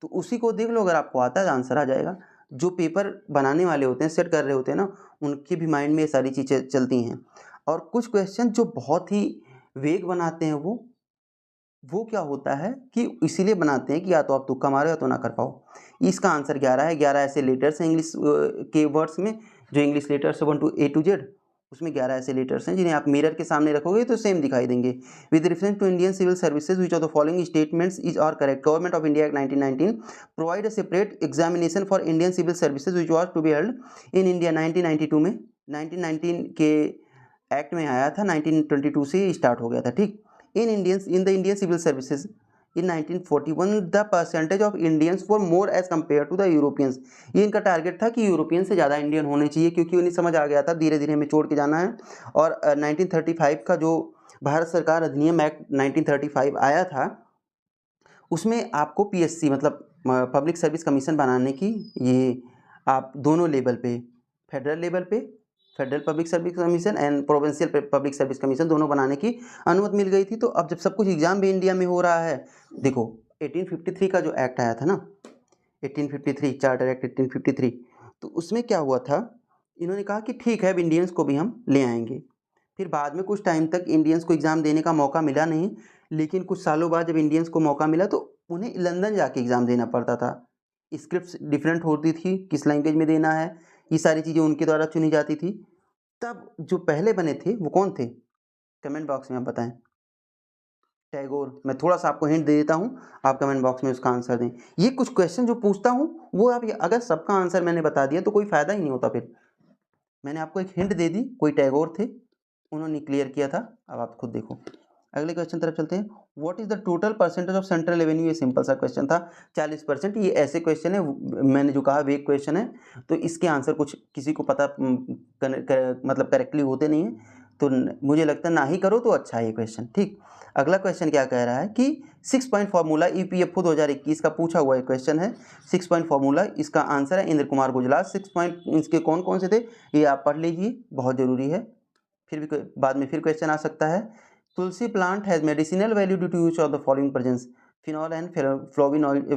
तो उसी को देख लो, अगर आपको आता है तो आंसर आ जाएगा। जो पेपर बनाने वाले होते हैं, सेट कर रहे होते हैं ना, उनके भी माइंड में ये सारी चीज़ें चलती हैं। और कुछ क्वेश्चन जो बहुत ही वेग बनाते हैं वो क्या होता है कि इसीलिए बनाते हैं कि या तो आप तुक्का मारो या तो ना कर पाओ। इसका आंसर 11 है। 11 ऐसे लेटर्स हैं इंग्लिश के वर्ड्स में, जो English letters 1 to A to Z, उसमें 11 ऐसे लेटर्स हैं जिन्हें आप मिरर के सामने रखोगे तो सेम दिखाई देंगे। With reference to Indian civil services which of the following statements is are correct. Government of India act 1919 provide a separate examination for Indian civil services which was to be held in India 1992 में। 1919 के act में आया था, 1922 से start हो गया था। ठीक, in the Indian civil services in 1941 the percentage of Indians were more as compared to the Europeans। ये इनका टारगेट था कि यूरोपियन से ज़्यादा इंडियन होने चाहिए, क्योंकि उन्हें समझ आ गया था धीरे धीरे हमें छोड़ के जाना है। और 1935 का जो भारत सरकार अधिनियम एक्ट 1935 आया था, उसमें आपको PSC मतलब पब्लिक सर्विस कमीशन बनाने की, ये आप दोनों लेवल पे, फेडरल लेवल पे federal public service commission and provincial public service commission दोनों बनाने की अनुमति मिल गई थी। तो अब जब सब कुछ एग्जाम भी इंडिया में हो रहा है, देखो 1853 का जो एक्ट आया था ना, 1853 चार्टर एक्ट 1853, तो उसमें क्या हुआ था, इन्होंने कहा कि ठीक है अब इंडियंस को भी हम ले आएंगे। फिर बाद में कुछ टाइम तक इंडियंस को एग्ज़ाम देने का मौका मिला नहीं, लेकिन कुछ सालों बाद जब इंडियंस को मौका मिला तो उन्हें लंदन जाके एग्ज़ाम देना पड़ता था। स्क्रिप्ट डिफरेंट होती थी, किस लैंग्वेज में देना है, ये सारी चीज़ें उनके द्वारा चुनी जाती थी। तब जो पहले बने थे वो कौन थे? कमेंट बॉक्स में आप बताएं। टैगोर। मैं थोड़ा सा आपको हिंट दे देता हूँ, आप कमेंट बॉक्स में उसका आंसर दें। ये कुछ क्वेश्चन जो पूछता हूँ वो आप अगर सबका आंसर मैंने बता दिया तो कोई फ़ायदा ही नहीं होता। फिर मैंने आपको एक हिंट दे दी, कोई टैगोर थे, उन्होंने क्लियर किया था। अब आप खुद देखो। अगले क्वेश्चन तरफ चलते हैं। What is the total percentage of central revenue? ये सिंपल सा क्वेश्चन था, 40%। ये ऐसे क्वेश्चन है, मैंने जो कहा वेग क्वेश्चन है, तो इसके आंसर कुछ किसी को पता मतलब करेक्टली होते नहीं है, तो मुझे लगता है ना ही करो तो अच्छा है ये क्वेश्चन। ठीक, अगला क्वेश्चन क्या कह रहा है कि 6 पॉइंट फार्मूला EPFO 2021 का पूछा हुआ एक क्वेश्चन है। 6 पॉइंट फार्मूला, इसका आंसर है इंद्र कुमार गुजराल। 6 पॉइंट इसके कौन कौन से थे ये आप पढ़ लीजिए, बहुत ज़रूरी है। फिर भी बाद में फिर क्वेश्चन आ सकता है। Tulsi plant has medicinal value due to use of the following presence. Phenol and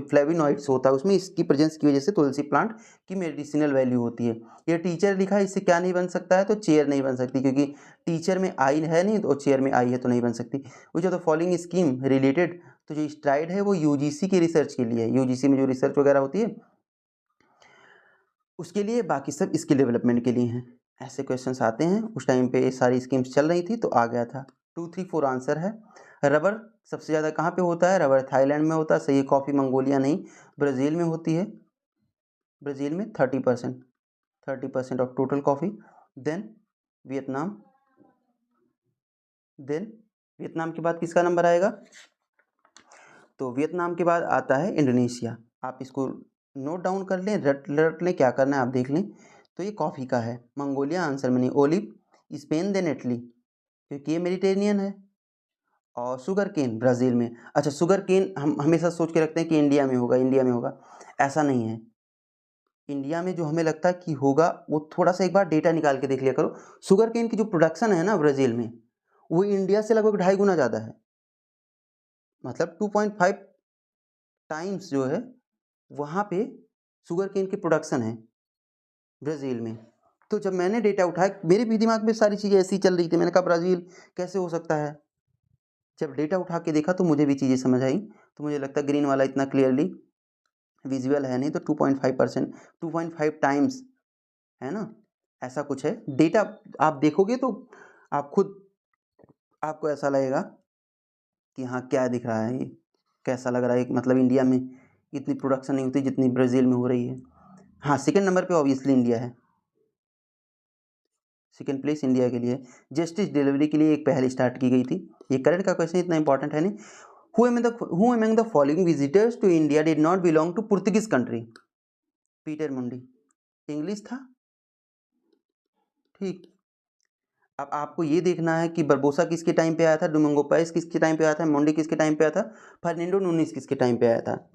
flavonoids होता है उसमें, इसकी प्रेजेंस की वजह से तुलसी प्लांट की मेडिसिनल वैल्यू होती है। ये टीचर लिखा है, इससे क्या नहीं बन सकता है? तो चेयर नहीं बन सकती, क्योंकि टीचर में आई है नहीं तो चेयर में आई है तो नहीं बन सकती। वो जो द फॉलोइंग स्कीम रिलेटेड, तो जो स्ट्राइड है वो UGC की रिसर्च के लिए है, UGC में जो रिसर्च वगैरह होती है उसके लिए, बाकी सब स्किल डेवलपमेंट के लिए हैं। ऐसे क्वेश्चंस आते हैं। उस टाइम पे ये सारी स्कीम्स चल रही थी तो आ गया था। 2, 3, 4 आंसर है। रबर सबसे ज़्यादा कहाँ पे होता है? रबर थाईलैंड में होता है, सही। कॉफ़ी मंगोलिया नहीं, ब्राज़ील में होती है। ब्राज़ील में 30% of total coffee. Then Vietnam. Then Vietnam के बाद किसका नंबर आएगा? तो वियतनाम के बाद आता है इंडोनेशिया। आप इसको नोट डाउन कर लें, रट लें, क्या करना है आप देख लें। तो ये कॉफ़ी का है। मंगोलिया आंसर में नहीं, ओलिव। स्पेन, देन इटली, क्योंकि ये मेडिटेरेनियन है। और शुगर केन ब्राज़ील में। अच्छा, शुगर केन हम हमेशा सोच के रखते हैं कि इंडिया में होगा, इंडिया में होगा, ऐसा नहीं है। इंडिया में जो हमें लगता है कि होगा वो थोड़ा सा एक बार डेटा निकाल के देख लिया करो। शुगर केन की जो प्रोडक्शन है ना ब्राज़ील में, वो इंडिया से लगभग 2.5 गुना ज़्यादा है। मतलब 2.5 टाइम्स जो है वहाँ पे शुगर केन की प्रोडक्शन है ब्राज़ील में। तो जब मैंने डेटा उठाया, मेरे भी दिमाग में सारी चीज़ें ऐसी चल रही थी, मैंने कहा ब्राज़ील कैसे हो सकता है। जब डेटा उठा के देखा तो मुझे भी चीज़ें समझ आई। तो मुझे लगता है ग्रीन वाला इतना क्लियरली विजुअल है नहीं, तो 2.5%, 2.5 टाइम्स है ना, ऐसा कुछ है। डेटा आप देखोगे तो आप खुद, आपको ऐसा लगेगा कि हाँ क्या दिख रहा है, ये कैसा लग रहा है। मतलब इंडिया में इतनी प्रोडक्शन नहीं होती जितनी ब्राज़ील में हो रही है। हाँ, सेकंड नंबर पे ऑब्वियसली इंडिया है, सेकंड प्लेस इंडिया के लिए। जस्टिस डिलीवरी के लिए एक पहल स्टार्ट की गई थी। ये करंट का क्वेश्चन इतना इंपॉर्टेंट है नहीं। Who among the following visitors to India did not belong to Portuguese country? Peter मुंडी। इंग्लिश था, ठीक। अब आपको ये देखना है कि बरबोसा किसके टाइम पे आया था, डोमिंगो पाइस किसके टाइम पे आया था, मुंडी किसके टाइम पे आया था, फर्नांडो नूनीज किसके टाइम पे आया था।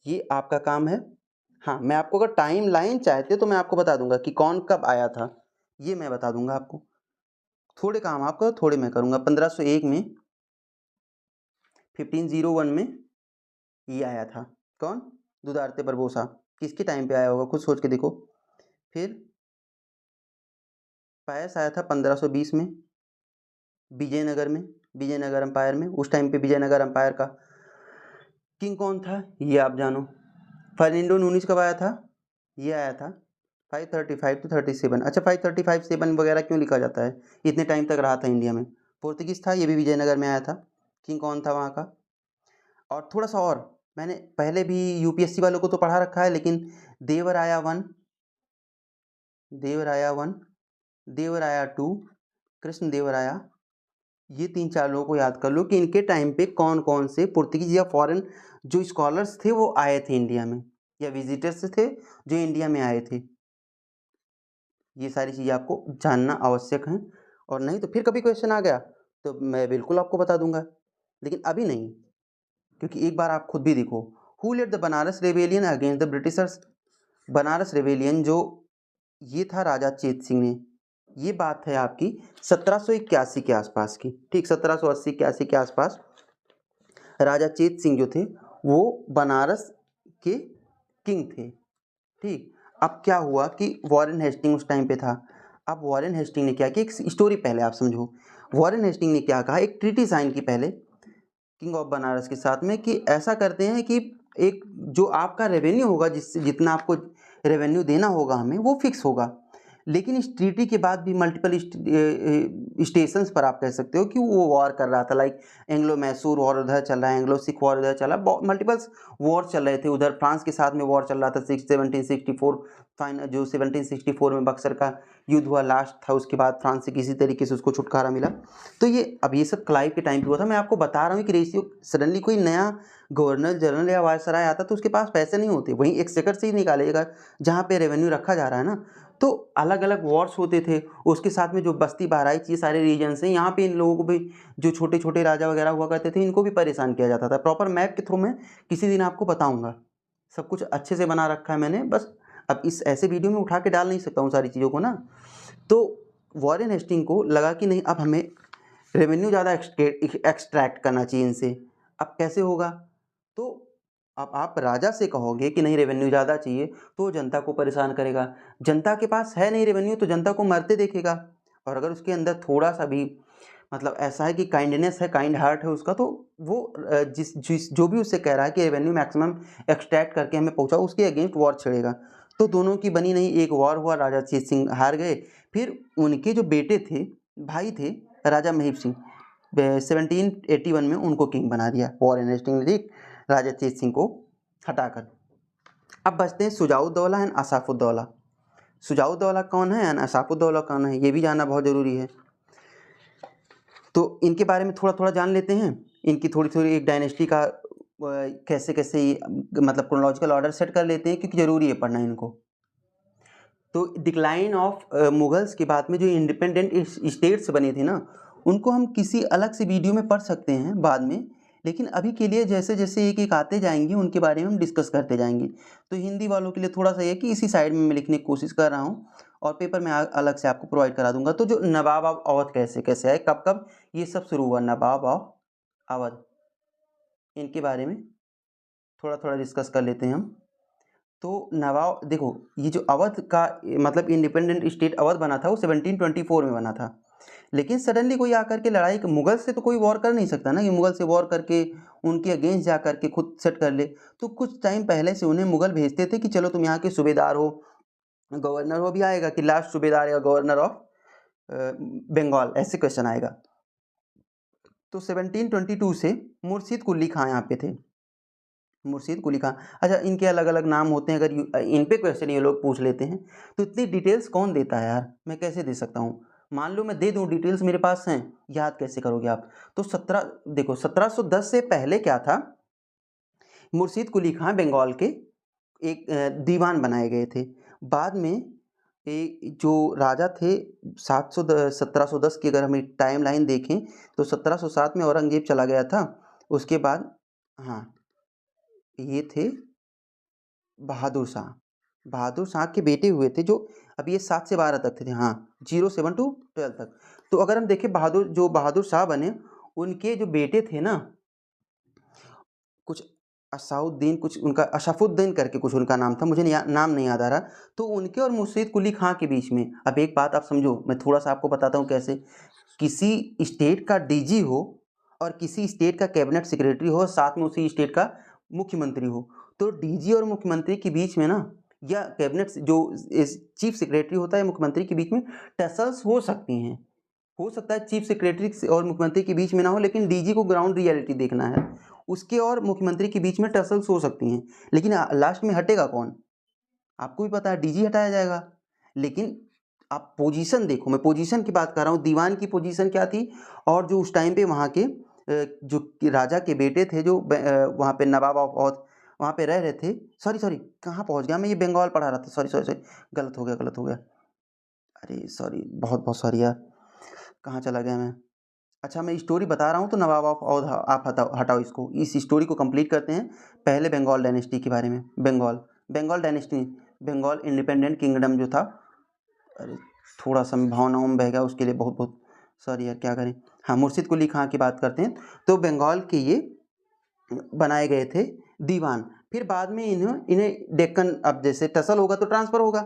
ये आपका काम है। हाँ, मैं आपको अगर टाइम लाइन चाहते तो मैं आपको बता दूंगा कि कौन कब आया था, ये मैं बता दूंगा आपको। थोड़े काम आपका, थोड़े मैं करूंगा। 1501 में, 1501 में ये आया था। कौन? दुदारते बरबोसा। किसके टाइम पे आया होगा, खुद सोच के देखो। फिर पायस आया था 1520 में विजयनगर में, विजयनगर एम्पायर में। उस टाइम पे विजयनगर एम्पायर का किंग कौन था ये आप जानो। फर्नांडो नूनीज कब आया था? ये आया था 535 to 37। अच्छा, 535 7 वगैरह क्यों लिखा जाता है, इतने टाइम तक रहा था इंडिया में। पोर्तुगीज़ था, ये भी विजयनगर में आया था। किंग कौन था वहाँ का? और थोड़ा सा और, मैंने पहले भी UPSC वालों को तो पढ़ा रखा है, लेकिन देवराया 1, देवराया 1, देवराया 2, कृष्ण देवराया, ये 3-4 लोगों को याद कर लो कि इनके टाइम पे कौन कौन से पुर्तगीज या फॉरेन जो स्कॉलर्स थे वो आए थे इंडिया में, या विजिटर्स थे जो इंडिया में आए थे। ये सारी चीज़ें आपको जानना आवश्यक है, और नहीं तो फिर कभी क्वेश्चन आ गया तो मैं बिल्कुल आपको बता दूंगा, लेकिन अभी नहीं, क्योंकि एक बार आप खुद भी देखो। Who led the Banaras rebellion against the Britishers? Banaras rebellion जो ये था राजा चेत सिंह ने। ये बात है आपकी 1781 के आसपास की, ठीक। 1780-81 के आसपास राजा चेत सिंह जो थे वो बनारस के किंग थे, ठीक। अब क्या हुआ कि वॉरेन हेस्टिंग उस टाइम पे था। अब वॉरेन हेस्टिंग ने क्या किया, एक स्टोरी पहले आप समझो। वॉरेन हेस्टिंग ने क्या कहा, एक ट्रीटी साइन की पहले किंग ऑफ बनारस के साथ में, कि ऐसा करते हैं कि एक जो आपका रेवेन्यू होगा, जिससे जितना आपको रेवेन्यू देना होगा हमें, वो फिक्स होगा। लेकिन इस ट्रीटी के बाद भी मल्टीपल स्टेशंस पर आप कह सकते हो कि वो वॉर कर रहा था। लाइक एंग्लो मैसूर वॉर उधर चल रहा है, एंग्लो सिख वॉर उधर चल रहा है, मल्टीपल्स वॉर चल रहे थे। उधर फ्रांस के साथ में वॉर चल रहा था 1764 फाइनल, जो 1764 में बक्सर का युद्ध हुआ लास्ट था। उसके बाद फ्रांस से किसी तरीके से उसको छुटकारा मिला। तो ये सब क्लाइव के टाइम पे हुआ था। मैं आपको बता रहा हूँ कि रेशियो सडनली कोई नया गवर्नर जनरल या वायसराय आता तो उसके पास पैसे नहीं होते, वहीं एक्सचेकर से ही निकालेगा जहाँ पे रेवेन्यू रखा जा रहा है ना। तो अलग अलग वॉर्स होते थे, उसके साथ में जो बस्ती बहराइच ये सारे रीजन्स हैं, यहाँ पे इन लोगों को भी, जो छोटे छोटे राजा वगैरह हुआ करते थे, इनको भी परेशान किया जाता था। प्रॉपर मैप के थ्रू मैं किसी दिन आपको बताऊँगा, सब कुछ अच्छे से बना रखा है मैंने। बस अब इस ऐसे वीडियो में उठा के डाल नहीं सकता हूँ सारी चीज़ों को ना। तो वॉरेन हेस्टिंग को लगा कि नहीं, अब हमें रेवेन्यू ज़्यादा एक्सट्रैक्ट करना चाहिए इनसे। अब कैसे होगा? तो अब आप राजा से कहोगे कि नहीं रेवेन्यू ज़्यादा चाहिए, तो जनता को परेशान करेगा। जनता के पास है नहीं रेवेन्यू, तो जनता को मरते देखेगा। और अगर उसके अंदर थोड़ा सा भी मतलब ऐसा है कि काइंडनेस है, काइंड हार्ट है उसका, तो वो जो भी उससे कह रहा है कि रेवेन्यू मैक्सिमम एक्सट्रैक्ट करके हमें पहुँचाओ, उसके अगेंस्ट वॉर छेड़ेगा। तो दोनों की बनी नहीं, एक वॉर हुआ, राजा चेत सिंह हार गए। फिर उनके जो बेटे थे, भाई थे, राजा महिप सिंह, 1781 में उनको किंग बना दिया वॉरेन हेस्टिंग्स ने, राजा चेत सिंह को हटाकर। अब बचते हैं सुजाउद्दौला एंड असाफुद्दौला। सुजाउद्दौला कौन है एंड असाफुद्दौला कौन है, ये भी जानना बहुत ज़रूरी है। तो इनके बारे में थोड़ा थोड़ा जान लेते हैं। इनकी थोड़ी थोड़ी एक डायनेस्टी का कैसे कैसे मतलब क्रोनोलॉजिकल ऑर्डर सेट कर लेते हैं, क्योंकि ज़रूरी है पढ़ना इनको। तो डिक्लाइन ऑफ मुगल्स के बाद में जो इंडिपेंडेंट स्टेट्स बने थे ना, उनको हम किसी अलग से वीडियो में पढ़ सकते हैं बाद में। लेकिन अभी के लिए जैसे जैसे एक एक आते जाएंगे उनके बारे में हम डिस्कस करते जाएंगे। तो हिंदी वालों के लिए थोड़ा सा ये कि इसी साइड में मैं लिखने की कोशिश कर रहा हूँ, और पेपर में अलग से आपको प्रोवाइड करा दूंगा। तो जो नवाब ऑफ अवध कैसे कैसे आए, कब कब ये सब शुरू हुआ, नवाब ऑफ अवध, इनके बारे में थोड़ा थोड़ा डिस्कस कर लेते हैं हम। तो नवाब देखो, ये जो अवध का मतलब इंडिपेंडेंट स्टेट अवध बना था वो 1724 में बना था। लेकिन सडनली कोई आकर के लड़ाई, मुगल से तो कोई वॉर कर नहीं सकता ना, कि मुगल से वॉर करके उनके अगेंस्ट जा करके खुद सेट कर ले। तो कुछ टाइम पहले से उन्हें मुगल भेजते थे कि चलो तुम यहाँ के सूबेदार हो, गवर्नर हो, भी आएगा कि लास्ट सूबेदार या गवर्नर ऑफ बंगाल, ऐसे क्वेश्चन आएगा। तो 1722 से मुर्शीद कुली खां यहाँ पे थे, मुर्शीद कुली खां। अच्छा, इनके अलग अलग नाम होते हैं, अगर इन पे क्वेश्चन ये लोग पूछ लेते हैं तो इतनी डिटेल्स कौन देता है यार, मैं कैसे दे सकता हूँ। मान लो मैं दे दूँ, डिटेल्स मेरे पास हैं, याद कैसे करोगे आप। तो 1710 से पहले क्या था, मुर्शीद कुली खां बंगाल के एक दीवान बनाए गए थे। बाद में जो राजा थे 1710 की अगर हम टाइम लाइन देखें तो 1707 में औरंगजेब चला गया था। उसके बाद हाँ, ये थे बहादुर शाह, बहादुर शाह के बेटे हुए थे, जो अब ये 7 से 12 तक थे, हाँ 07 to 12 तक। तो अगर हम देखें बहादुर शाह बने, उनके जो बेटे थे ना, कुछ असाउद्दीन, कुछ उनका अशफुद्दीन करके कुछ उनका नाम था, मुझे नाम नहीं याद आ रहा। तो उनके और मुर्शीद कुली खां के बीच में, अब एक बात आप समझो, मैं थोड़ा सा आपको बताता हूँ कैसे। किसी स्टेट का डीजी हो और किसी स्टेट का कैबिनेट सेक्रेटरी हो, साथ में उसी स्टेट का मुख्यमंत्री हो, तो डीजी और मुख्यमंत्री के बीच में ना, या कैबिनेट जो चीफ सेक्रेटरी होता है मुख्यमंत्री के बीच में, टसल्स हो सकती हैं। हो सकता है चीफ सेक्रेटरी और मुख्यमंत्री के बीच में ना हो, लेकिन डीजी को ग्राउंड रियलिटी देखना है, उसके और मुख्यमंत्री के बीच में टसल्स हो सकती हैं। लेकिन लास्ट में हटेगा कौन, आपको भी पता है, डीजी हटाया जाएगा। लेकिन आप पोजीशन देखो, मैं पोजीशन की बात कर रहा हूँ, दीवान की पोजीशन क्या थी, और जो उस टाइम पे वहाँ के जो राजा के बेटे थे, जो वहाँ पे नवाब ऑफ अवध वहाँ पे रह रहे थे। सॉरी कहाँ पहुँच गया मैं, ये बंगाल पढ़ा रहा था, सॉरी गलत हो गया, अरे सॉरी, बहुत बहुत सॉरी यार, कहाँ चला गया मैं। अच्छा, मैं स्टोरी बता रहा हूँ, तो नवाब ऑफ अवध आप हटाओ इसको, इस स्टोरी को कंप्लीट करते हैं। पहले बंगाल डायनेस्टी के बारे में, Bengal dynasty, Bengal independent kingdom जो था। अरे थोड़ा सा भावनाओं में बह गया, उसके लिए बहुत बहुत सॉरी यार, क्या करें। हाँ, मुर्शीद कुली खां की बात करते हैं। तो बंगाल के ये बनाए गए थे दीवान। फिर बाद में इन्हें डेक्कन, अब जैसे टसल होगा तो ट्रांसफ़र होगा,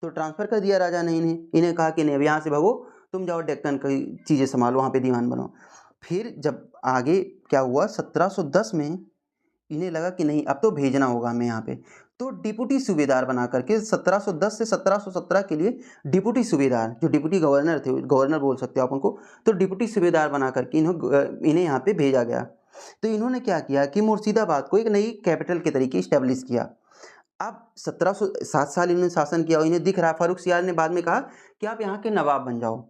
तो ट्रांसफ़र कर दिया राजा ने इन्हें कहा कि नहीं, अब यहाँ से भागो, तुम जाओ डेक्कन की चीज़ें संभालो, वहाँ पे दीवान बनो। फिर जब आगे क्या हुआ, 1710 में इन्हें लगा कि नहीं अब तो भेजना होगा हमें यहाँ पे, तो डिप्टी सूबेदार बना करके 1710 से 1717 के लिए डिप्टी सूबेदार, जो डिप्टी गवर्नर थे, गवर्नर बोल सकते हो आप उनको, तो डिप्टी सूबेदार बना करके इन्हें यहाँ पे भेजा गया। तो इन्होंने क्या किया कि मुर्शिदाबाद को एक नई कैपिटल के तरीके इस्टेब्लिश किया। अब 1707 साल इन्होंने शासन किया और इन्हें दिख रहा, फारुखसियार ने बाद में कहा कि आप यहाँ के नवाब बन जाओ।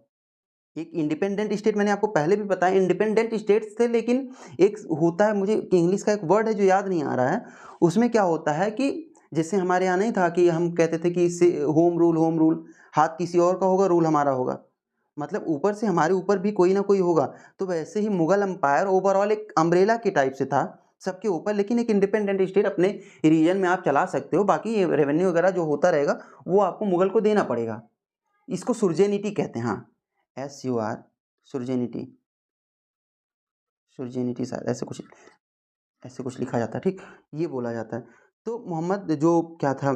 एक इंडिपेंडेंट स्टेट, मैंने आपको पहले भी बताया इंडिपेंडेंट स्टेट्स थे, लेकिन एक होता है, मुझे इंग्लिश का एक वर्ड है जो याद नहीं आ रहा है, उसमें क्या होता है कि जैसे हमारे यहाँ नहीं था कि हम कहते थे कि होम रूल, हाथ किसी और का होगा, रूल हमारा होगा, मतलब ऊपर से हमारे ऊपर भी कोई ना कोई होगा। तो वैसे ही मुगल एम्पायर ओवरऑल एक अम्ब्रेला के टाइप से था सबके ऊपर, लेकिन एक इंडिपेंडेंट स्टेट अपने रीजन में आप चला सकते हो, बाकी रेवेन्यू वगैरह जो होता रहेगा वो आपको मुगल को देना पड़ेगा। इसको सुरजेनिटी कहते हैं, हाँ SUR, सुरजेनिटी, शायद ऐसे कुछ लिखा जाता है, ठीक, ये बोला जाता है। तो मोहम्मद जो क्या था,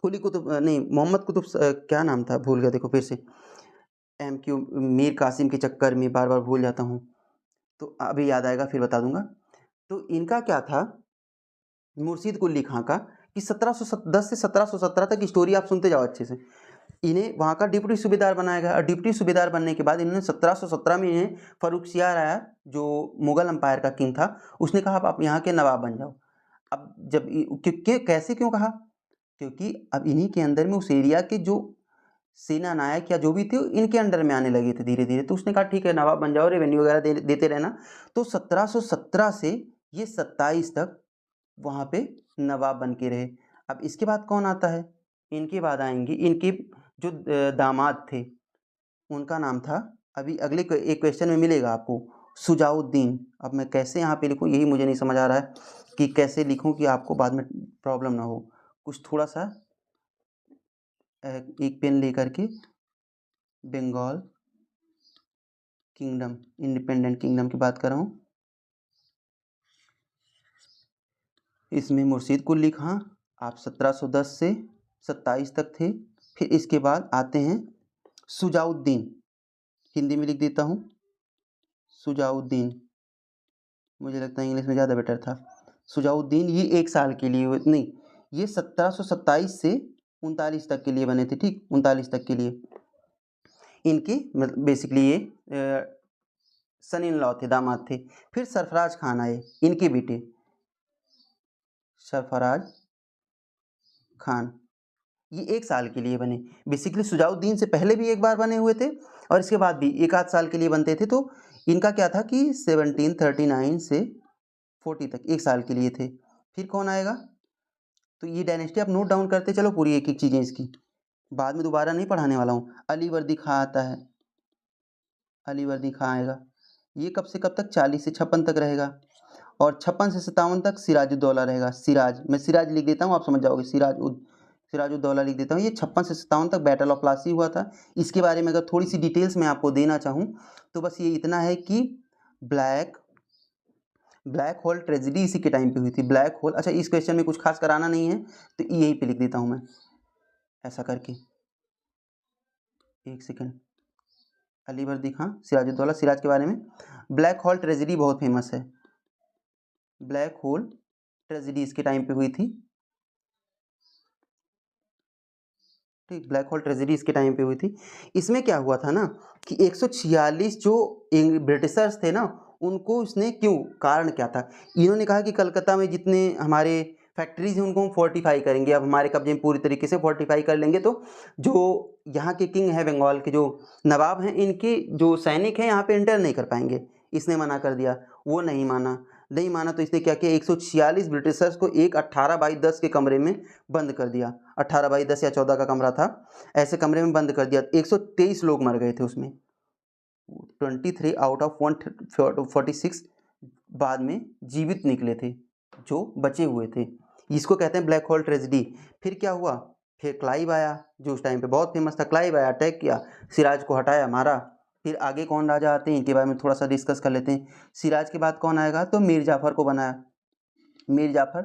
कुली कुतुब नहीं, मोहम्मद कुतुब क्या नाम था, भूल गया, देखो फिर से MQ, मीर कासिम के चक्कर में बार बार भूल जाता हूँ, तो अभी याद आएगा फिर बता दूंगा। तो इनका क्या था, मुर्शीद कुली खां का, कि 1710 से 1717 तक की स्टोरी आप सुनते जाओ अच्छे से। इन्हें वहाँ का डिप्टी सूबेदार बनाया गया और डिप्टी सूबेदार बनने के बाद इन्होंने 1717 में इन्हें फारुखसियार आया, जो मुगल एम्पायर का किंग था, उसने कहा आप यहाँ के नवाब बन जाओ। अब जब कैसे क्यों कहा, क्योंकि अब इन्हीं के अंदर में उस एरिया के जो सेना नायक या जो भी थे इनके अंडर में आने लगे थे धीरे धीरे, तो उसने कहा ठीक है नवाब बन जाओ, रेवेन्यू वगैरह देते रहना। तो 1717 से ये 27 तक वहाँ पे नवाब बन के रहे। अब इसके बाद कौन आता है, इनके बाद आएंगे इनके जो दामाद थे, उनका नाम था, अभी अगले एक क्वेश्चन में मिलेगा आपको, शुजाउद्दीन। अब मैं कैसे यहाँ पे लिखूँ यही मुझे नहीं समझ आ रहा है कि कैसे लिखूँ कि आपको बाद में प्रॉब्लम ना हो। कुछ थोड़ा सा एक पेन लेकर के, बंगाल किंगडम, इंडिपेंडेंट किंगडम की बात कर रहा हूँ, इसमें मुर्शीद कुली खां आप 1710 से 27 तक थे। फिर इसके बाद आते हैं शुजाउद्दीन, हिंदी में लिख देता हूँ शुजाउद्दीन, मुझे लगता है इंग्लिश में ज़्यादा बेटर था। शुजाउद्दीन ये 1 साल के लिए नहीं, ये 1727 से 39 तक के लिए बने थे, ठीक, 39 तक के लिए। इनके मतलब बेसिकली ये सन इन लॉ थे, दामाद थे। फिर सरफराज खान आए, इनके बेटे सरफराज खान, ये 1 साल के लिए बने। बेसिकली शुजाउद्दीन से पहले भी एक बार बने हुए थे और इसके बाद भी 1 आध साल के लिए बनते थे। तो इनका क्या था कि 1739 से 40 तक 1 साल के लिए थे। फिर कौन आएगा, तो ये डायनेस्टी आप नोट डाउन करते चलो पूरी एक एक चीज़ें इसकी, बाद में दोबारा नहीं पढ़ाने वाला हूँ। अलीवर्दी खां आता है, अलीवर्दी खां आएगा, ये कब से कब तक, 40 से 56 तक रहेगा। और 56 से 57 तक सिराजुद्दौला रहेगा, सिराज, मैं सिराज लिख देता हूँ आप समझ जाओगे, सिराजुद्दौला लिख देता हूँ। ये 56 से 57 तक बैटल ऑफ प्लासी हुआ था। इसके बारे में अगर थोड़ी सी डिटेल्स मैं आपको देना चाहूँ तो बस ये इतना है कि ब्लैक होल ट्रेजेडी इसी के टाइम पे हुई थी, ब्लैक होल। अच्छा इस क्वेश्चन में कुछ खास कराना नहीं है तो यहीं पे लिख देता हूँ मैं ऐसा करके, एक सेकेंड। अलीवर्दी खां, सिराजुद्दौला, सिराज के बारे में, ब्लैक होल ट्रेजेडी बहुत फेमस है, ब्लैक होल ट्रेजेडी इसके टाइम पे हुई थी, ठीक, ब्लैक होल ट्रेजेडी इसके टाइम पे हुई थी। इसमें क्या हुआ था ना कि 146 जो ब्रिटिशर्स थे ना, उनको इसने क्यों, कारण क्या था, इन्होंने कहा कि कलकत्ता में जितने हमारे फैक्ट्रीज हैं उनको हम फोर्टिफाई करेंगे, अब हमारे कब्जे में पूरी तरीके से फोर्टिफाई कर लेंगे, तो जो यहाँ के किंग हैं, बंगाल के जो नवाब हैं, इनके जो सैनिक हैं यहाँ पे एंटर नहीं कर पाएंगे। इसने मना कर दिया, वो नहीं माना तो इसने क्या किया, 146 ब्रिटिशर्स को एक 18x10 के कमरे में बंद कर दिया, 18x10 या 14 का कमरा था, ऐसे कमरे में बंद कर दिया। 123 लोग मर गए थे उसमें, 23 आउट ऑफ 146 बाद में जीवित निकले थे जो बचे हुए थे। इसको कहते हैं ब्लैक होल ट्रेजेडी। फिर क्या हुआ, फिर क्लाइव आया जो उस टाइम पे बहुत फेमस था, क्लाइव आया, अटैक किया, सिराज को हटाया, मारा। फिर आगे कौन राजा आते हैं इनके बारे में थोड़ा सा डिस्कस कर लेते हैं। सिराज के बाद कौन आएगा, तो मीर जाफ़र को बनाया, मीर जाफ़र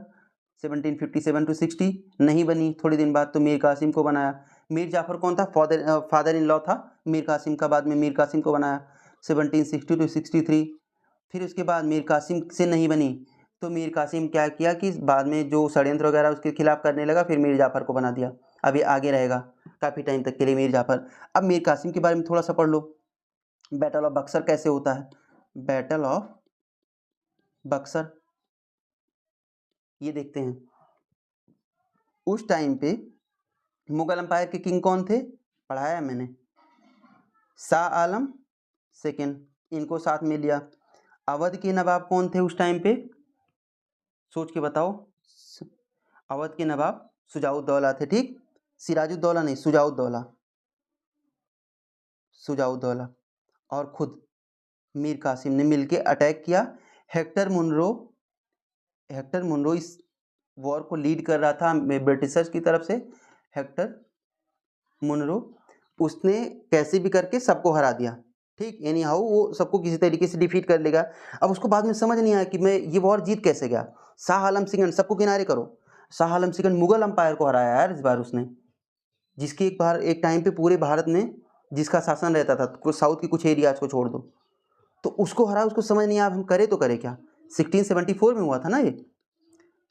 1757 to 60 नहीं बनी, थोड़ी दिन बाद तो मीर कासिम को बनाया। मीर जाफ़र कौन था, फादर इन लॉ था मीर कासिम का, बाद में मीर कासिम को बनाया 1760 to 63। फिर उसके बाद मीर कासिम से नहीं बनी तो मीर कासिम क्या किया कि बाद में जो षड्यंत्र वगैरह उसके खिलाफ करने लगा, फिर मीर जाफ़र को बना दिया। अब ये आगे रहेगा काफ़ी टाइम तक के लिए मीर जाफ़र। अब मीर कासिम के बारे में थोड़ा सा पढ़ लो। बैटल ऑफ बक्सर कैसे होता है, बैटल ऑफ बक्सर ये देखते हैं। उस टाइम पे मुगल एम्पायर के किंग कौन थे, पढ़ाया मैंने, शाह आलम सेकेंड, इनको साथ में लिया। अवध के नवाब कौन थे उस टाइम पे, सोच के बताओ। अवध के नवाब शुजाउद्दौला थे, ठीक, सिराजुद्दौला नहीं, शुजाउद्दौला, शुजाउद्दौला। और खुद मीर कासिम ने मिलके अटैक किया। हेक्टर मुनरो इस वॉर को लीड कर रहा था ब्रिटिशर्स की तरफ से। हेक्टर मुनरो उसने कैसे भी करके सबको हरा दिया, ठीक, एनी हाउ वो सबको किसी तरीके से डिफीट कर लेगा। अब उसको बाद में समझ नहीं आया कि मैं ये वॉर जीत कैसे गया। शाह आलम सेकंड, सबको किनारे करो, शाह आलम सेकंड मुगल एम्पायर को हराया यार इस बार उसने, जिसकी एक टाइम पे पूरे भारत में जिसका शासन रहता था, साउथ की कुछ एरियाज को छोड़ दो, तो उसको हरा। उसको समझ नहीं आया हम करे तो करे क्या। 1674 में हुआ था ना ये।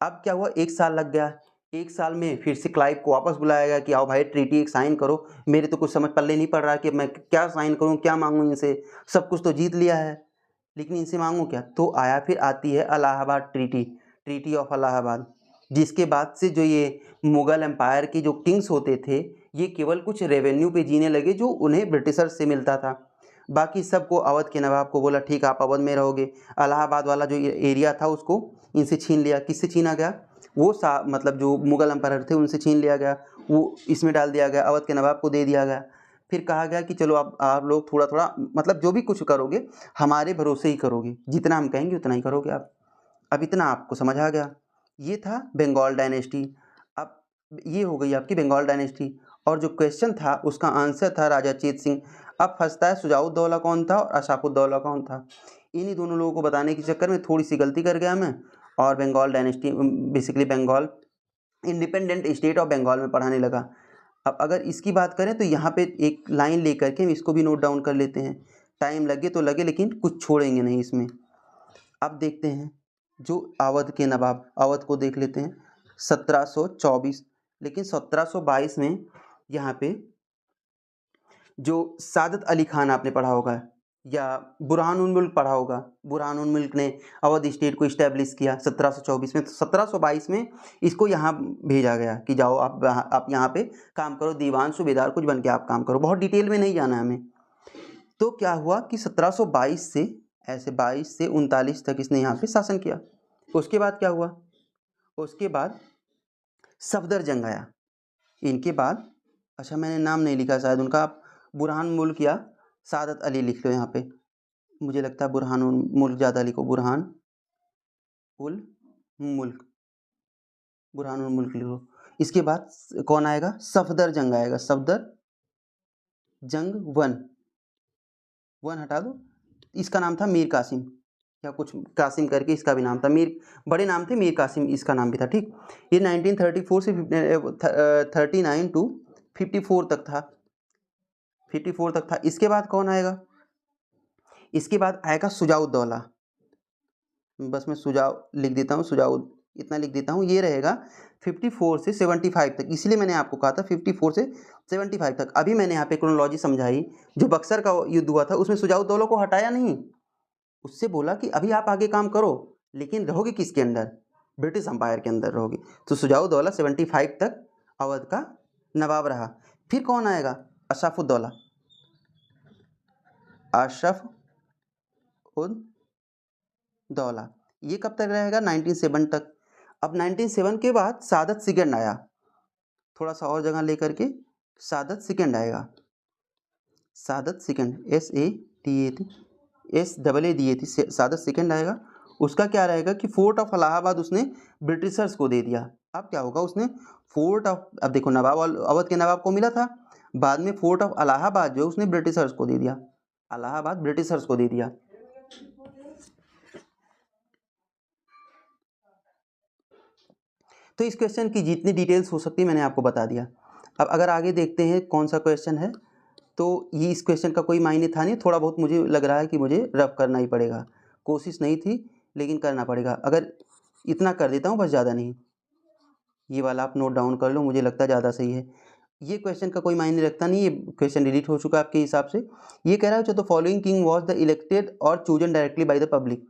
अब क्या हुआ, 1 साल लग गया। 1 साल में फिर से क्लाइव को वापस बुलाया गया कि आओ भाई ट्रीटी एक साइन करो। मेरे तो कुछ समझ पल्ले नहीं पड़ रहा कि मैं क्या साइन करूं, क्या मांगूं इनसे, सब कुछ तो जीत लिया है लेकिन इनसे मांगूं क्या। तो आया, फिर आती है Allahabad treaty, treaty of Allahabad, जिसके बाद से जो ये मुगल एम्पायर के जो किंग्स होते थे ये केवल कुछ रेवेन्यू पे जीने लगे जो उन्हें ब्रिटिशर्स से मिलता था। बाकी सबको अवध के नवाब को बोला ठीक आप अवध में रहोगे। इलाहाबाद वाला जो एरिया था उसको इनसे छीन लिया। किससे छीना गया, वो मतलब जो मुगल एम्पायर थे उनसे छीन लिया गया, वो इसमें डाल दिया गया, अवध के नवाब को दे दिया गया। फिर कहा गया कि चलो आप लोग थोड़ा थोड़ा मतलब जो भी कुछ करोगे हमारे भरोसे ही करोगे, जितना हम कहेंगे उतना ही करोगे आप। अब इतना आपको समझ आ गया। ये था बंगाल डायनेस्टी। अब ये हो गई आपकी बंगाल डायनेस्टी, और जो क्वेश्चन था उसका आंसर था राजा चेत सिंह। अब फंसता है शुजाउद्दौला कौन था और अशाफुद्दौला कौन था। इन्हीं दोनों लोगों को बताने के चक्कर में थोड़ी सी गलती कर गया मैं, और Bengal dynasty basically Bengal independent state of Bengal में पढ़ाने लगा। अब अगर इसकी बात करें तो यहाँ पे एक लाइन लेकर के हम इसको भी नोट डाउन कर लेते हैं, टाइम लगे तो लगे लेकिन कुछ छोड़ेंगे नहीं इसमें। अब देखते हैं जो अवध के नवाब, अवध को देख लेते हैं 1724, लेकिन 1722 में यहाँ पे जो सादत अली खान आपने पढ़ा होगा या बुरहानुल मुल्क पढ़ा होगा, बुरहानुल मुल्क ने अवध स्टेट को इस्टेब्लिश किया 1724 में। तो 1722 में इसको यहाँ भेजा गया कि जाओ आप यहाँ पे काम करो, दीवान सूबेदार कुछ बन के आप काम करो, बहुत डिटेल में नहीं जाना हमें। तो क्या हुआ कि 1722 से ऐसे 22 से 39 तक इसने यहाँ पे शासन किया। उसके बाद क्या हुआ, उसके बाद सफदर जंग आया इनके बाद। अच्छा मैंने नाम नहीं लिखा शायद उनका, आप बुरहान मुल्क या सादत अली लिख लो यहाँ पे, मुझे लगता है बुरहान मुल्क ज़्यादा लिखो, बुरहान उल मुल्क, बुरहान उल मुल्क लिखो। इसके बाद कौन आएगा, सफदर जंग आएगा, सफदर जंग वन हटा दो, इसका नाम था मीर कासिम या कुछ कासिम करके इसका भी नाम था, मीर बड़े नाम थे, मीर कासिम इसका नाम भी था, ठीक। ये 1934 से 39 टू 54 तक था, 54 तक था। इसके बाद कौन आएगा, इसके बाद आएगा शुजाउद्दौला, बस मैं सुजाव लिख देता हूँ, सुजाउद इतना लिख देता हूँ, ये रहेगा 54 से 75 तक, इसलिए मैंने आपको कहा था 54 से 75 तक। अभी मैंने यहाँ पे क्रोनोलॉजी समझाई, जो बक्सर का युद्ध हुआ था उसमें शुजाउद्दौला को हटाया नहीं, उससे बोला कि अभी आप आगे काम करो लेकिन रहोगे किसके अंदर, ब्रिटिश एम्पायर के अंदर रहोगे। तो शुजाउद्दौला 75 तक अवध का नवाब रहा। फिर कौन आएगा, अशरफुद्दौला, अशरफुद्दौला, ये कब तक रहेगा, 1907 तक। अब 1907 के बाद सादत सेकंड आया, थोड़ा सा और जगह लेकर के सादत सेकंड आएगा, सादत सेकंड SADAT दिए थी, सादत सेकंड आएगा। उसका क्या रहेगा कि फोर्ट ऑफ इलाहाबाद उसने ब्रिटिशर्स को दे दिया। अब क्या होगा, उसने फोर्ट ऑफ, अब देखो नवाब अवध के नवाब को मिला था, बाद में फोर्ट ऑफ इलाहाबाद जो उसने ब्रिटिशर्स को दे दिया, इलाहाबाद ब्रिटिशर्स को दे दिया। तो इस क्वेश्चन की जितनी डिटेल्स हो सकती है मैंने आपको बता दिया। अब अगर आगे देखते हैं कौन सा क्वेश्चन है, तो ये इस क्वेश्चन का कोई मायने था नहीं, थोड़ा बहुत मुझे लग रहा है कि मुझे रफ करना ही पड़ेगा, कोशिश नहीं थी लेकिन करना पड़ेगा। अगर इतना कर देता हूँ बस, ज़्यादा नहीं। ये वाला आप नोट डाउन कर लो, मुझे लगता है ज़्यादा सही है। ये क्वेश्चन का कोई मायने रखता नहीं, ये क्वेश्चन डिलीट हो चुका है आपके हिसाब से। ये कह रहा है the following king was the elected और chosen directly by the public.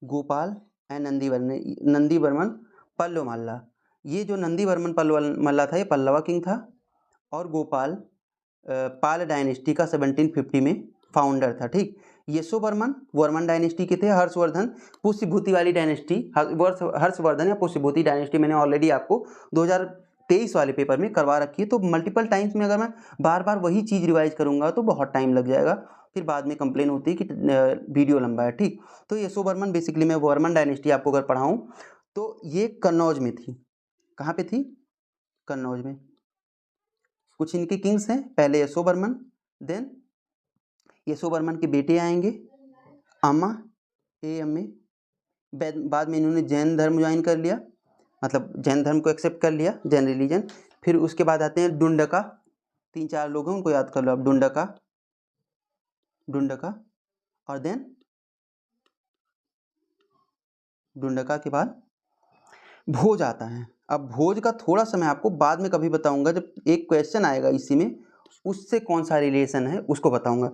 Gopal and Nandivarman Pallavamalla. ये जो नंदीवर्मन पल्लवमल्ला था, ये पल्लवा किंग था, और गोपाल पाल डायनेस्टी का 1750 में फाउंडर था। ठीक, यशोवर्मन वर्मन डायनेस्टी के थे। हर्षवर्धन पुष्यभूति वाली डायनेस्टी, हर्षवर्धन या पुष्यभूति डायनेस्टी मैंने ऑलरेडी आपको 2023 वाले पेपर में करवा रखी है, तो मल्टीपल टाइम्स में अगर मैं बार बार वही चीज़ रिवाइज करूंगा तो बहुत टाइम लग जाएगा, फिर बाद में कंप्लेन होती है कि वीडियो लंबा है। ठीक, तो यशोवर्मन बेसिकली मैं वर्मन डायनेस्टी आपको अगर पढ़ाऊँ तो ये कन्नौज में थी। कहाँ पे थी? कन्नौज में। कुछ इनके किंग्स हैं, पहले यशोवर्मन, देन यशोवर्मन के बेटे आएंगे अम्मा अम्मे, बाद में इन्होंने जैन धर्म ज्वाइन कर लिया, मतलब जैन धर्म को एक्सेप्ट कर लिया, जैन रिलीजन। फिर उसके बाद आते हैं डुंडका, 3-4 लोग हैं उनको याद कर लो आप, डुंडका, और देन डुंडका के बाद भोज आता है। अब भोज का थोड़ा सा मैं आपको बाद में कभी बताऊंगा, जब एक क्वेश्चन आएगा इसी में, उससे कौन सा रिलेशन है उसको बताऊंगा।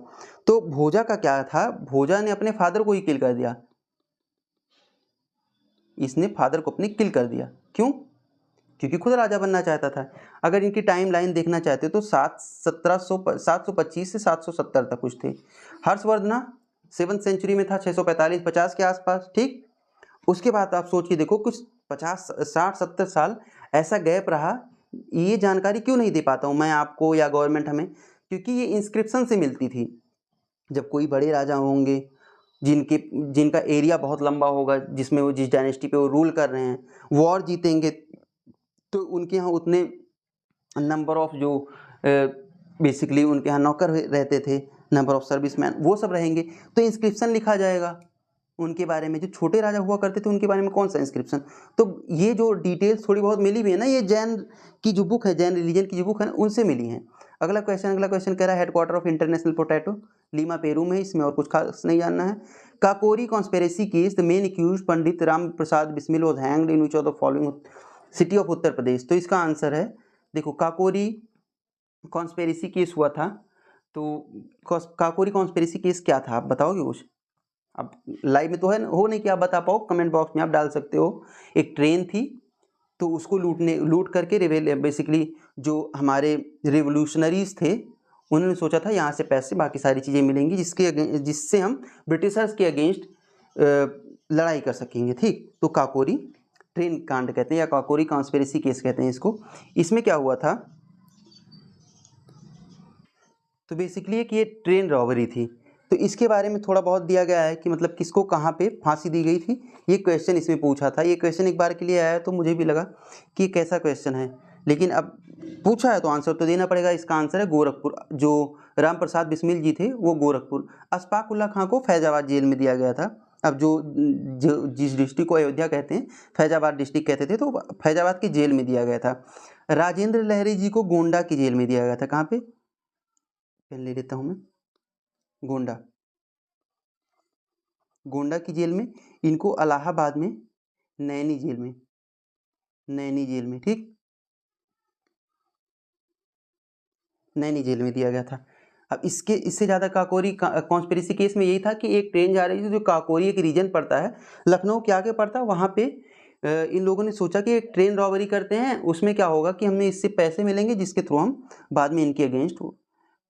तो भोजा का क्या था, भोजा ने अपने फादर को ही किल कर दिया, इसने फादर को अपने किल कर दिया। क्यों? क्योंकि खुद राजा बनना चाहता था। अगर इनकी टाइम लाइन देखना चाहते तो 725 से 770 तक कुछ थे। हर्षवर्धन 7th सेंचुरी में था, 645-50 के आसपास। ठीक, उसके बाद आप सोच के देखो, कुछ 50-60-70 साल ऐसा गैप रहा। ये जानकारी क्यों नहीं दे पाता हूँ मैं आपको या गवर्नमेंट हमें? क्योंकि ये इंस्क्रिप्शन से मिलती थी। जब कोई बड़े राजा होंगे जिनका एरिया बहुत लंबा होगा, जिसमें वो जिस डायनेस्टी पे वो रूल कर रहे हैं, वॉर जीतेंगे, तो उनके यहाँ उतने नंबर ऑफ जो बेसिकली उनके यहाँ नौकर रहते थे, नंबर ऑफ सर्विसमैन, वो सब रहेंगे, तो इंस्क्रिप्शन लिखा जाएगा उनके बारे में। जो छोटे राजा हुआ करते थे उनके बारे में कौन सा इंस्क्रिप्शन? तो ये जो डिटेल्स थोड़ी बहुत मिली हुई है ना, ये जैन की जो बुक है, जैन रिलीजन की जो बुक है ना, उनसे मिली है। अगला क्वेश्चन कह रहा है headquarter of international potato Lima Peru में, इसमें और कुछ खास नहीं जानना है। Kakori conspiracy case, the main accused Pandit Ram Prasad Bismil was hanged in which of the following city of Uttar Pradesh. तो इसका आंसर है, देखो, काकोरी कॉन्स्पिरेसी केस हुआ था, तो काकोरी कॉन्स्पिरेसी केस क्या था, आप बताओगे कुछ? अब लाइव में तो है हो नहीं कि आप बता पाओ, कमेंट बॉक्स में आप डाल सकते हो। एक ट्रेन थी, तो उसको लूट करके बेसिकली जो हमारे रिवोल्यूशनरीज थे उन्होंने सोचा था यहाँ से पैसे बाकी सारी चीज़ें मिलेंगी जिससे हम ब्रिटिशर्स के अगेंस्ट लड़ाई कर सकेंगे। ठीक, तो काकोरी ट्रेन कांड कहते हैं या काकोरी कॉन्स्पिरेसी केस कहते हैं इसको। इसमें क्या हुआ था, तो बेसिकली एक ये ट्रेन रॉबरी थी। तो इसके बारे में थोड़ा बहुत दिया गया है कि मतलब किसको कहाँ पे फांसी दी गई थी, ये क्वेश्चन इसमें पूछा था। ये क्वेश्चन एक बार के लिए आया तो मुझे भी लगा कि कैसा क्वेश्चन है, लेकिन अब पूछा है तो आंसर तो देना पड़ेगा। इसका आंसर है गोरखपुर। जो राम प्रसाद बिस्मिल जी थे वो गोरखपुर। अशफाक उल्ला खां को फैजाबाद जेल में दिया गया था। अब जिस डिस्ट्रिक्ट को अयोध्या कहते हैं फैजाबाद डिस्ट्रिक्ट कहते थे, तो फैजाबाद की जेल में दिया गया था। राजेंद्र लहरी जी को गोंडा की जेल में दिया गया था। कहाँ पे, पेन ले लेता हूँ मैं, गोंडा की जेल में। इनको इलाहाबाद में नैनी जेल में, ठीक, नैनी जेल में दिया गया था। अब इससे ज़्यादा काकोरी कॉन्स्पिरेसी केस में यही था कि एक ट्रेन जा रही थी, जो काकोरी एक रीजन पड़ता है, लखनऊ के आगे पड़ता है, वहाँ पे इन लोगों ने सोचा कि एक ट्रेन रॉबरी करते हैं, उसमें क्या होगा कि हमें इससे पैसे मिलेंगे जिसके थ्रू हम बाद में इनके अगेंस्ट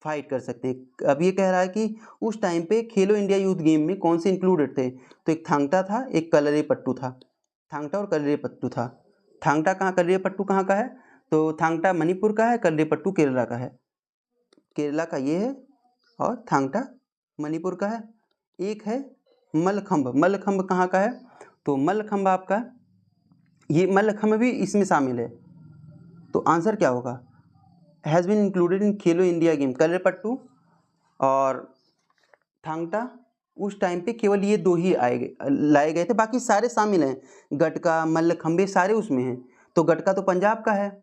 फाइट कर सकते हैं। अब ये कह रहा है कि उस टाइम पे खेलो इंडिया यूथ गेम में कौन से इंक्लूडेड थे, तो एक थांगटा था, एक कलरीपट्टू था। थांगटा और कलरीपट्टू था। थांगटा कहाँ, कलरीपट्टू कहाँ का है? तो थांगटा मणिपुर का है, कलरीपट्टू केरला का है। केरला का ये है और थांगटा मणिपुर का है। एक है मलखंभ। मलखंभ कहाँ का है? तो मलखंभ आपका, ये मलखंभ भी इसमें शामिल है। तो आंसर क्या होगा? Has been included in Khelo India game. कलरीपट्टू और थांगटा उस टाइम पे केवल ये दो ही लाए गए थे, बाकी सारे शामिल हैं। गटका, मल्लखंबे सारे उसमें हैं। तो गटका तो पंजाब का है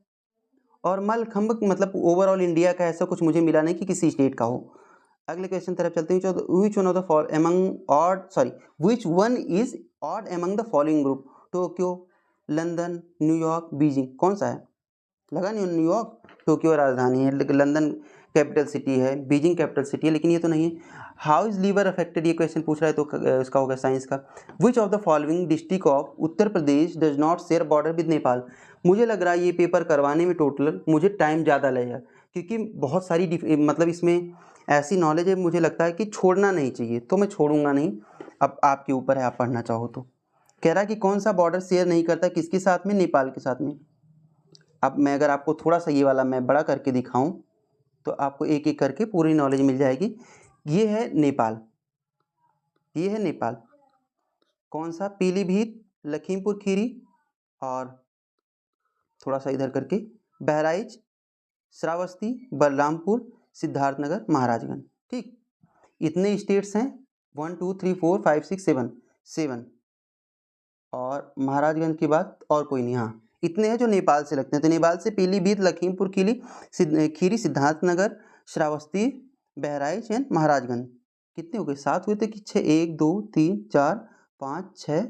और मलखंब मतलब ओवरऑल इंडिया का, ऐसा कुछ मुझे मिला नहीं कि किसी स्टेट का हो। अगले क्वेश्चन तरफ चलते हैं। Which one is odd among the following group? Tokyo, London, New York, Beijing, कौन सा है? लगा नहीं न्यूयॉर्क, टोक्यो राजधानी है, लंदन कैपिटल सिटी है, बीजिंग कैपिटल सिटी है, लेकिन ये तो नहीं है। हाउ इज लीवर अफेक्टेड, ये क्वेश्चन पूछ रहा है तो इसका होगा साइंस का। विच of the following district of Uttar Pradesh does not share border with Nepal. मुझे लग रहा है ये पेपर करवाने में टोटल मुझे टाइम ज़्यादा लगेगा, क्योंकि बहुत सारी मतलब इसमें ऐसी नॉलेज है, मुझे लगता है कि छोड़ना नहीं चाहिए, तो मैं छोड़ूंगा नहीं। अब आपके ऊपर है, आप पढ़ना चाहो तो। कह रहा है कि कौन सा बॉर्डर शेयर नहीं करता किसके साथ में? नेपाल के साथ में। अब मैं अगर आपको थोड़ा सा ये वाला मैं बड़ा करके दिखाऊं तो आपको एक एक करके पूरी नॉलेज मिल जाएगी। ये है नेपाल, ये है नेपाल। कौन सा? पीलीभीत, लखीमपुर खीरी, और थोड़ा सा इधर करके बहराइच, श्रावस्ती, बलरामपुर, सिद्धार्थनगर, महाराजगंज। ठीक, इतने स्टेट्स हैं, 1 2 3 4 5 6 7 और महाराजगंज के बाद और कोई नहीं। हाँ, इतने हैं जो नेपाल से लगते हैं। तो नेपाल से पीलीभीत, लखीमपुर खीरी, सिद्धार्थनगर, श्रावस्ती, बहराइच एंड महाराजगंज। कितने हो गए? 7 हुए थे कि 6? 1 2 3 4 5 6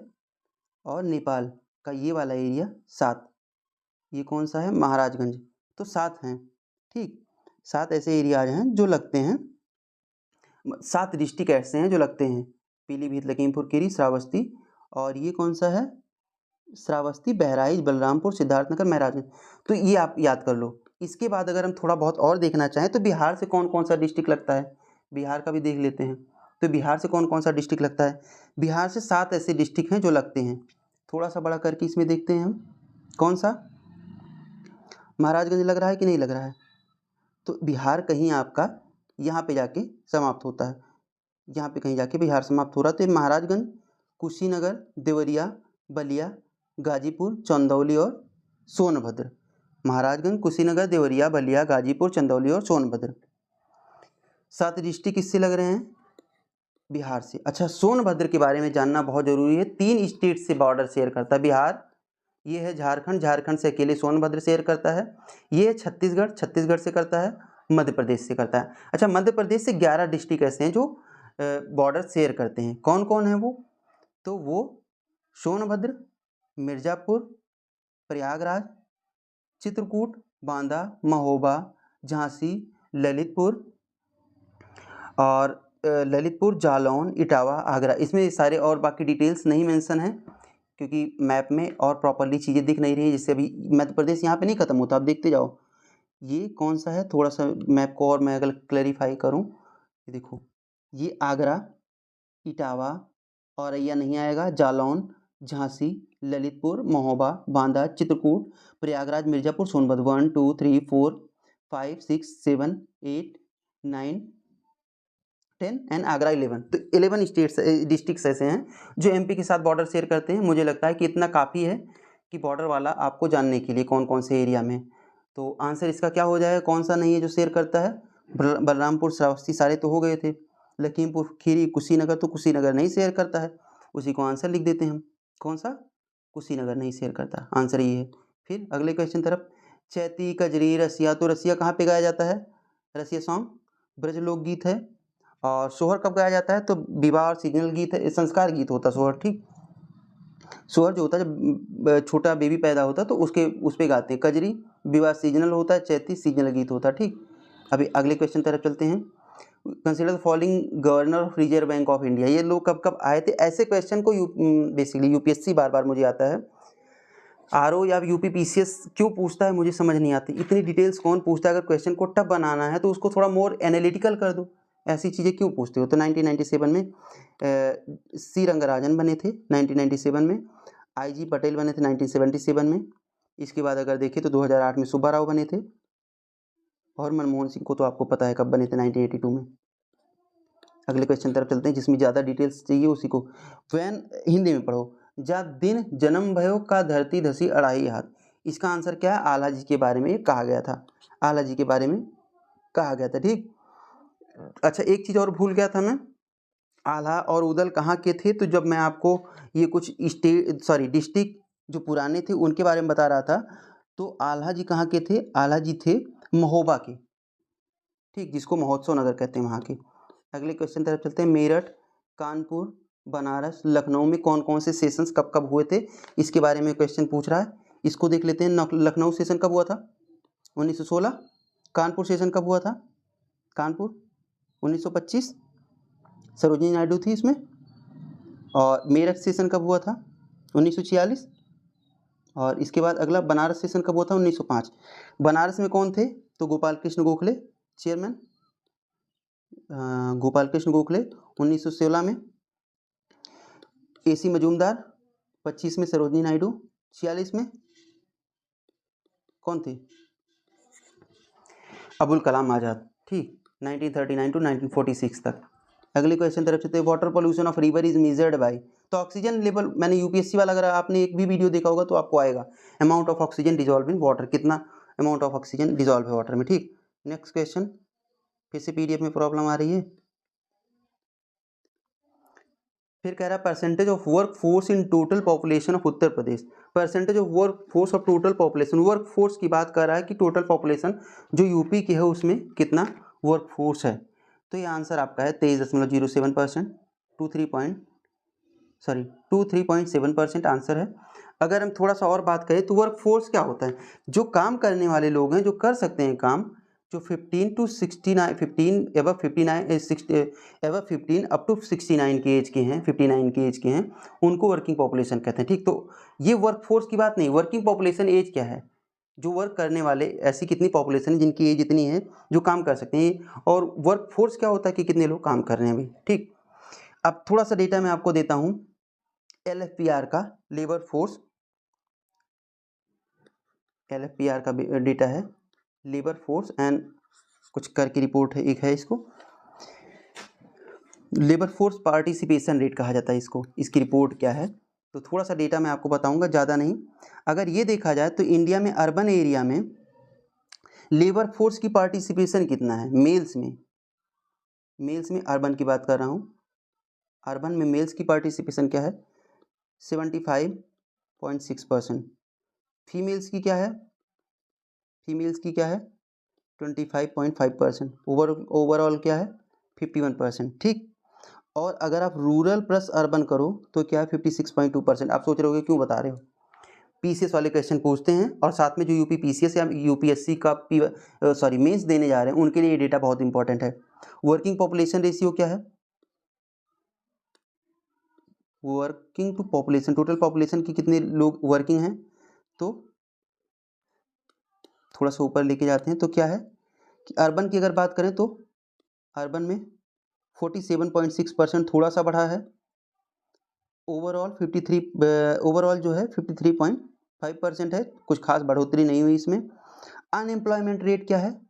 और नेपाल का ये वाला एरिया 7। ये कौन सा है? महाराजगंज। तो 7 हैं। ठीक, 7 ऐसे एरियाज हैं जो लगते हैं, 7 डिस्ट्रिक्ट ऐसे हैं जो लगते हैं। पीलीभीत, लखीमपुर खीरी, श्रावस्ती, और ये कौन सा है? श्रावस्ती, बहराइच, बलरामपुर, सिद्धार्थनगर, महाराजगंज। तो ये आप याद कर लो। इसके बाद अगर हम थोड़ा बहुत और देखना चाहें तो बिहार से कौन कौन सा डिस्ट्रिक्ट लगता है, बिहार का भी देख लेते हैं। तो बिहार से कौन कौन सा डिस्ट्रिक्ट लगता है? बिहार से 7 ऐसे डिस्ट्रिक्ट हैं जो लगते हैं। थोड़ा सा बड़ा करके इसमें देखते हैं हम। कौन सा? महाराजगंज लग रहा है कि नहीं लग रहा है? तो बिहार कहीं आपका यहाँ पे जाके समाप्त होता है, यहाँ पे कहीं जाके बिहार समाप्त हो रहा है। तो महाराजगंज, कुशीनगर, देवरिया, बलिया, गाजीपुर, चंदौली और सोनभद्र। महाराजगंज, कुशीनगर, देवरिया, बलिया, गाजीपुर, चंदौली और सोनभद्र। 7 डिस्ट्रिक्ट किससे लग रहे हैं? बिहार से। अच्छा, सोनभद्र के बारे में जानना बहुत जरूरी है। 3 स्टेट से बॉर्डर शेयर करता है बिहार। ये है झारखंड, झारखंड से अकेले सोनभद्र शेयर करता है। ये है छत्तीसगढ़, छत्तीसगढ़ से करता है। मध्य प्रदेश से करता है। अच्छा, मध्य प्रदेश से 11 डिस्ट्रिक्ट ऐसे हैं जो बॉर्डर शेयर करते हैं। कौन कौन है वो? तो वो सोनभद्र, मिर्ज़ापुर, प्रयागराज, चित्रकूट, बांदा, महोबा, झांसी, ललितपुर और ललितपुर, जालौन, इटावा, आगरा। इसमें सारे और बाकी डिटेल्स नहीं मेंशन है, क्योंकि मैप में और प्रॉपर्ली चीज़ें दिख नहीं रही है। जिससे अभी मध्य प्रदेश यहाँ पे नहीं ख़त्म होता, आप देखते जाओ। ये कौन सा है? थोड़ा सा मैप को और मैं अगर क्लैरिफाई करूँ, ये देखो, ये आगरा, इटावा, औरैया नहीं आएगा, जालौन, झांसी, ललितपुर, महोबा, बांदा, चित्रकूट, प्रयागराज, मिर्ज़ापुर, सोनभद्र। 1 2 3 4 5 6 7 8 9 10 एंड आगरा 11। तो 11 स्टेट्स डिस्ट्रिक्ट्स ऐसे हैं जो एमपी के साथ बॉर्डर शेयर करते हैं। मुझे लगता है कि इतना काफ़ी है कि बॉर्डर वाला आपको जानने के लिए कौन कौन से एरिया में। तो आंसर इसका क्या हो जाएगा? कौन सा नहीं है जो शेयर करता है? बलरामपुर, श्रावस्ती सारे तो हो गए थे। लखीमपुर खीरी, कुशीनगर, तो कुशीनगर नहीं शेयर करता है, उसी को आंसर लिख देते हैं हम। कौन सा? कुशीनगर नहीं शेयर करता, आंसर ये है। फिर अगले क्वेश्चन तरफ। चैती, कजरी, रसिया। तो रसिया कहाँ पे गाया जाता है? रसिया सॉन्ग ब्रज लोकगीत है। और सोहर कब गाया जाता है? तो विवाह और सीजनल गीत है, संस्कार गीत होता है सोहर। ठीक, सोहर जो होता है जब छोटा बेबी पैदा होता है तो उसके उस पर गाते हैं। कजरी विवाह सीजनल होता है, चैती सीजनल गीत होता है। ठीक, अभी अगले क्वेश्चन तरफ चलते हैं। Consider the following governor of reserve bank of India. ये लोग कब कब आए थे? ऐसे क्वेश्चन को बेसिकली यूपीएससी बार बार मुझे आता है। आरओ या यूपी पीसीएस क्यों पूछता है मुझे समझ नहीं आती। इतनी डिटेल्स कौन पूछता है? अगर क्वेश्चन को टफ बनाना है तो उसको थोड़ा मोर एनालिटिकल कर दो, ऐसी चीज़ें क्यों पूछते हो? तो 1997 में सी रंगराजन बने थे, 1997 में आईजी पटेल बने थे 1977 में। इसके बाद अगर देखें तो 2008 में सुब्बा राव बने थे, और मनमोहन सिंह को तो आपको पता है कब बने थे, 1982 में। अगले क्वेश्चन तरफ चलते हैं जिसमें ज़्यादा डिटेल्स चाहिए उसी को। वैन हिंदी में पढ़ो। जा दिन जन्म भयो का धरती धसी अढ़ाई हाथ। इसका आंसर क्या है? आल्हा जी के बारे में ये कहा गया था, आल्हा जी के बारे में कहा गया था। ठीक, अच्छा एक चीज़ और भूल गया था मैं, आल्हा और उदल कहाँ के थे? तो जब मैं आपको ये कुछ डिस्ट्रिक्ट जो पुराने थे उनके बारे में बता रहा था, तो आल्हा जी कहाँ के थे? आल्हा जी थे महोबा के। ठीक, जिसको महोत्सव नगर कहते हैं वहाँ के। अगले क्वेश्चन तरफ चलते हैं। मेरठ, कानपुर, बनारस, लखनऊ में कौन कौन से सेशंस कब कब हुए थे, इसके बारे में क्वेश्चन पूछ रहा है। इसको देख लेते हैं। लखनऊ सेशन कब हुआ था? 1916। कानपुर सेशन कब हुआ था? कानपुर 1925, सरोजिनी नायडू थी इसमें। और मेरठ सेशन कब हुआ था? 1946। और इसके बाद अगला बनारस सेशन कब हुआ था? 1905। बनारस में कौन थे? तो गोपाल कृष्ण गोखले चेयरमैन, गोपाल कृष्ण गोखले 1916 में। AC मजूमदार 25 में, सरोजिनी नायडू 46 में। कौन थे? अबुल कलाम आज़ाद, ठीक, 1939 टू 1946 तक। अगले क्वेश्चन तरफ चलते हैं। Water pollution of river is measured by. तो ऑक्सीजन लेवल, मैंने यूपीएससी वाला अगर आपने एक भी वीडियो देखा होगा तो आपको आएगा, amount of oxygen dissolve in water, कितना अमाउंट ऑफ ऑक्सीजन डिजॉल्व है वाटर में, ठीक। नेक्स्ट क्वेश्चन, फिर से पीडीएफ में प्रॉब्लम आ रही है। फिर कह रहा है percentage of work force in total population of Uttar Pradesh. Percentage of work force of total population, work force की बात कर रहा है कि टोटल पॉपुलेशन जो यूपी की है उसमें कितना वर्क फोर्स है। तो ये आंसर आपका है 23.07%, 23.7% आंसर है। अगर हम थोड़ा सा और बात करें तो वर्क फोर्स क्या होता है? जो काम करने वाले लोग हैं, जो कर सकते हैं काम, जो 15 to 69, 15 above 59, above 15 up to 69 की एज के हैं, 59 की एज के हैं, उनको वर्किंग पॉपुलेशन कहते हैं, ठीक। तो ये वर्क फोर्स की बात नहीं, वर्किंग पॉपुलेशन एज क्या है? जो वर्क करने वाले, ऐसी कितनी पॉपुलेशन है जिनकी एज इतनी है जो काम कर सकते हैं। और वर्क फोर्स क्या होता है कि कितने लोग काम कर रहे हैं अभी, ठीक। अब थोड़ा सा डेटा मैं आपको देता हूँ LFPR का, लेबर फोर्स, LFPR का डेटा है, लेबर फोर्स एंड कुछ करके रिपोर्ट है, एक है इसको, लेबर फोर्स पार्टिसिपेशन रेट कहा जाता है इसको। इसकी रिपोर्ट क्या है? तो थोड़ा सा डेटा मैं आपको बताऊंगा, ज़्यादा नहीं। अगर ये देखा जाए तो इंडिया में अर्बन एरिया में लेबर फोर्स की पार्टिसिपेशन कितना है मेल्स में? मेल्स में अर्बन की बात कर रहा हूँ, अर्बन में मेल्स की पार्टिसिपेशन क्या है? 75.6%। फीमेल्स की क्या है? फीमेल्स की क्या है? 25.5%। ओवरऑल क्या है? 51%, ठीक। और अगर आप रूरल प्लस अर्बन करो तो क्या है? 56.2%। आप सोच रहे होगे क्यों बता रहे हो? पीसीएस वाले क्वेश्चन पूछते हैं, और साथ में जो यूपी पीसीएस या यूपीएससी का मेंस देने जा रहे हैं उनके लिए ये डेटा बहुत इंपॉर्टेंट है। वर्किंग पॉपुलेशन रेशियो क्या है? Working to population, total population की कितने लोग वर्किंग हैं? तो थोड़ा सा ऊपर लेके जाते हैं तो क्या है कि अर्बन की अगर बात करें तो अर्बन में 47.6% थोड़ा सा बढ़ा है। ओवरऑल 53, ओवरऑल जो है 53.5% है, कुछ खास बढ़ोतरी नहीं हुई इसमें। अनएम्प्लॉयमेंट रेट क्या है?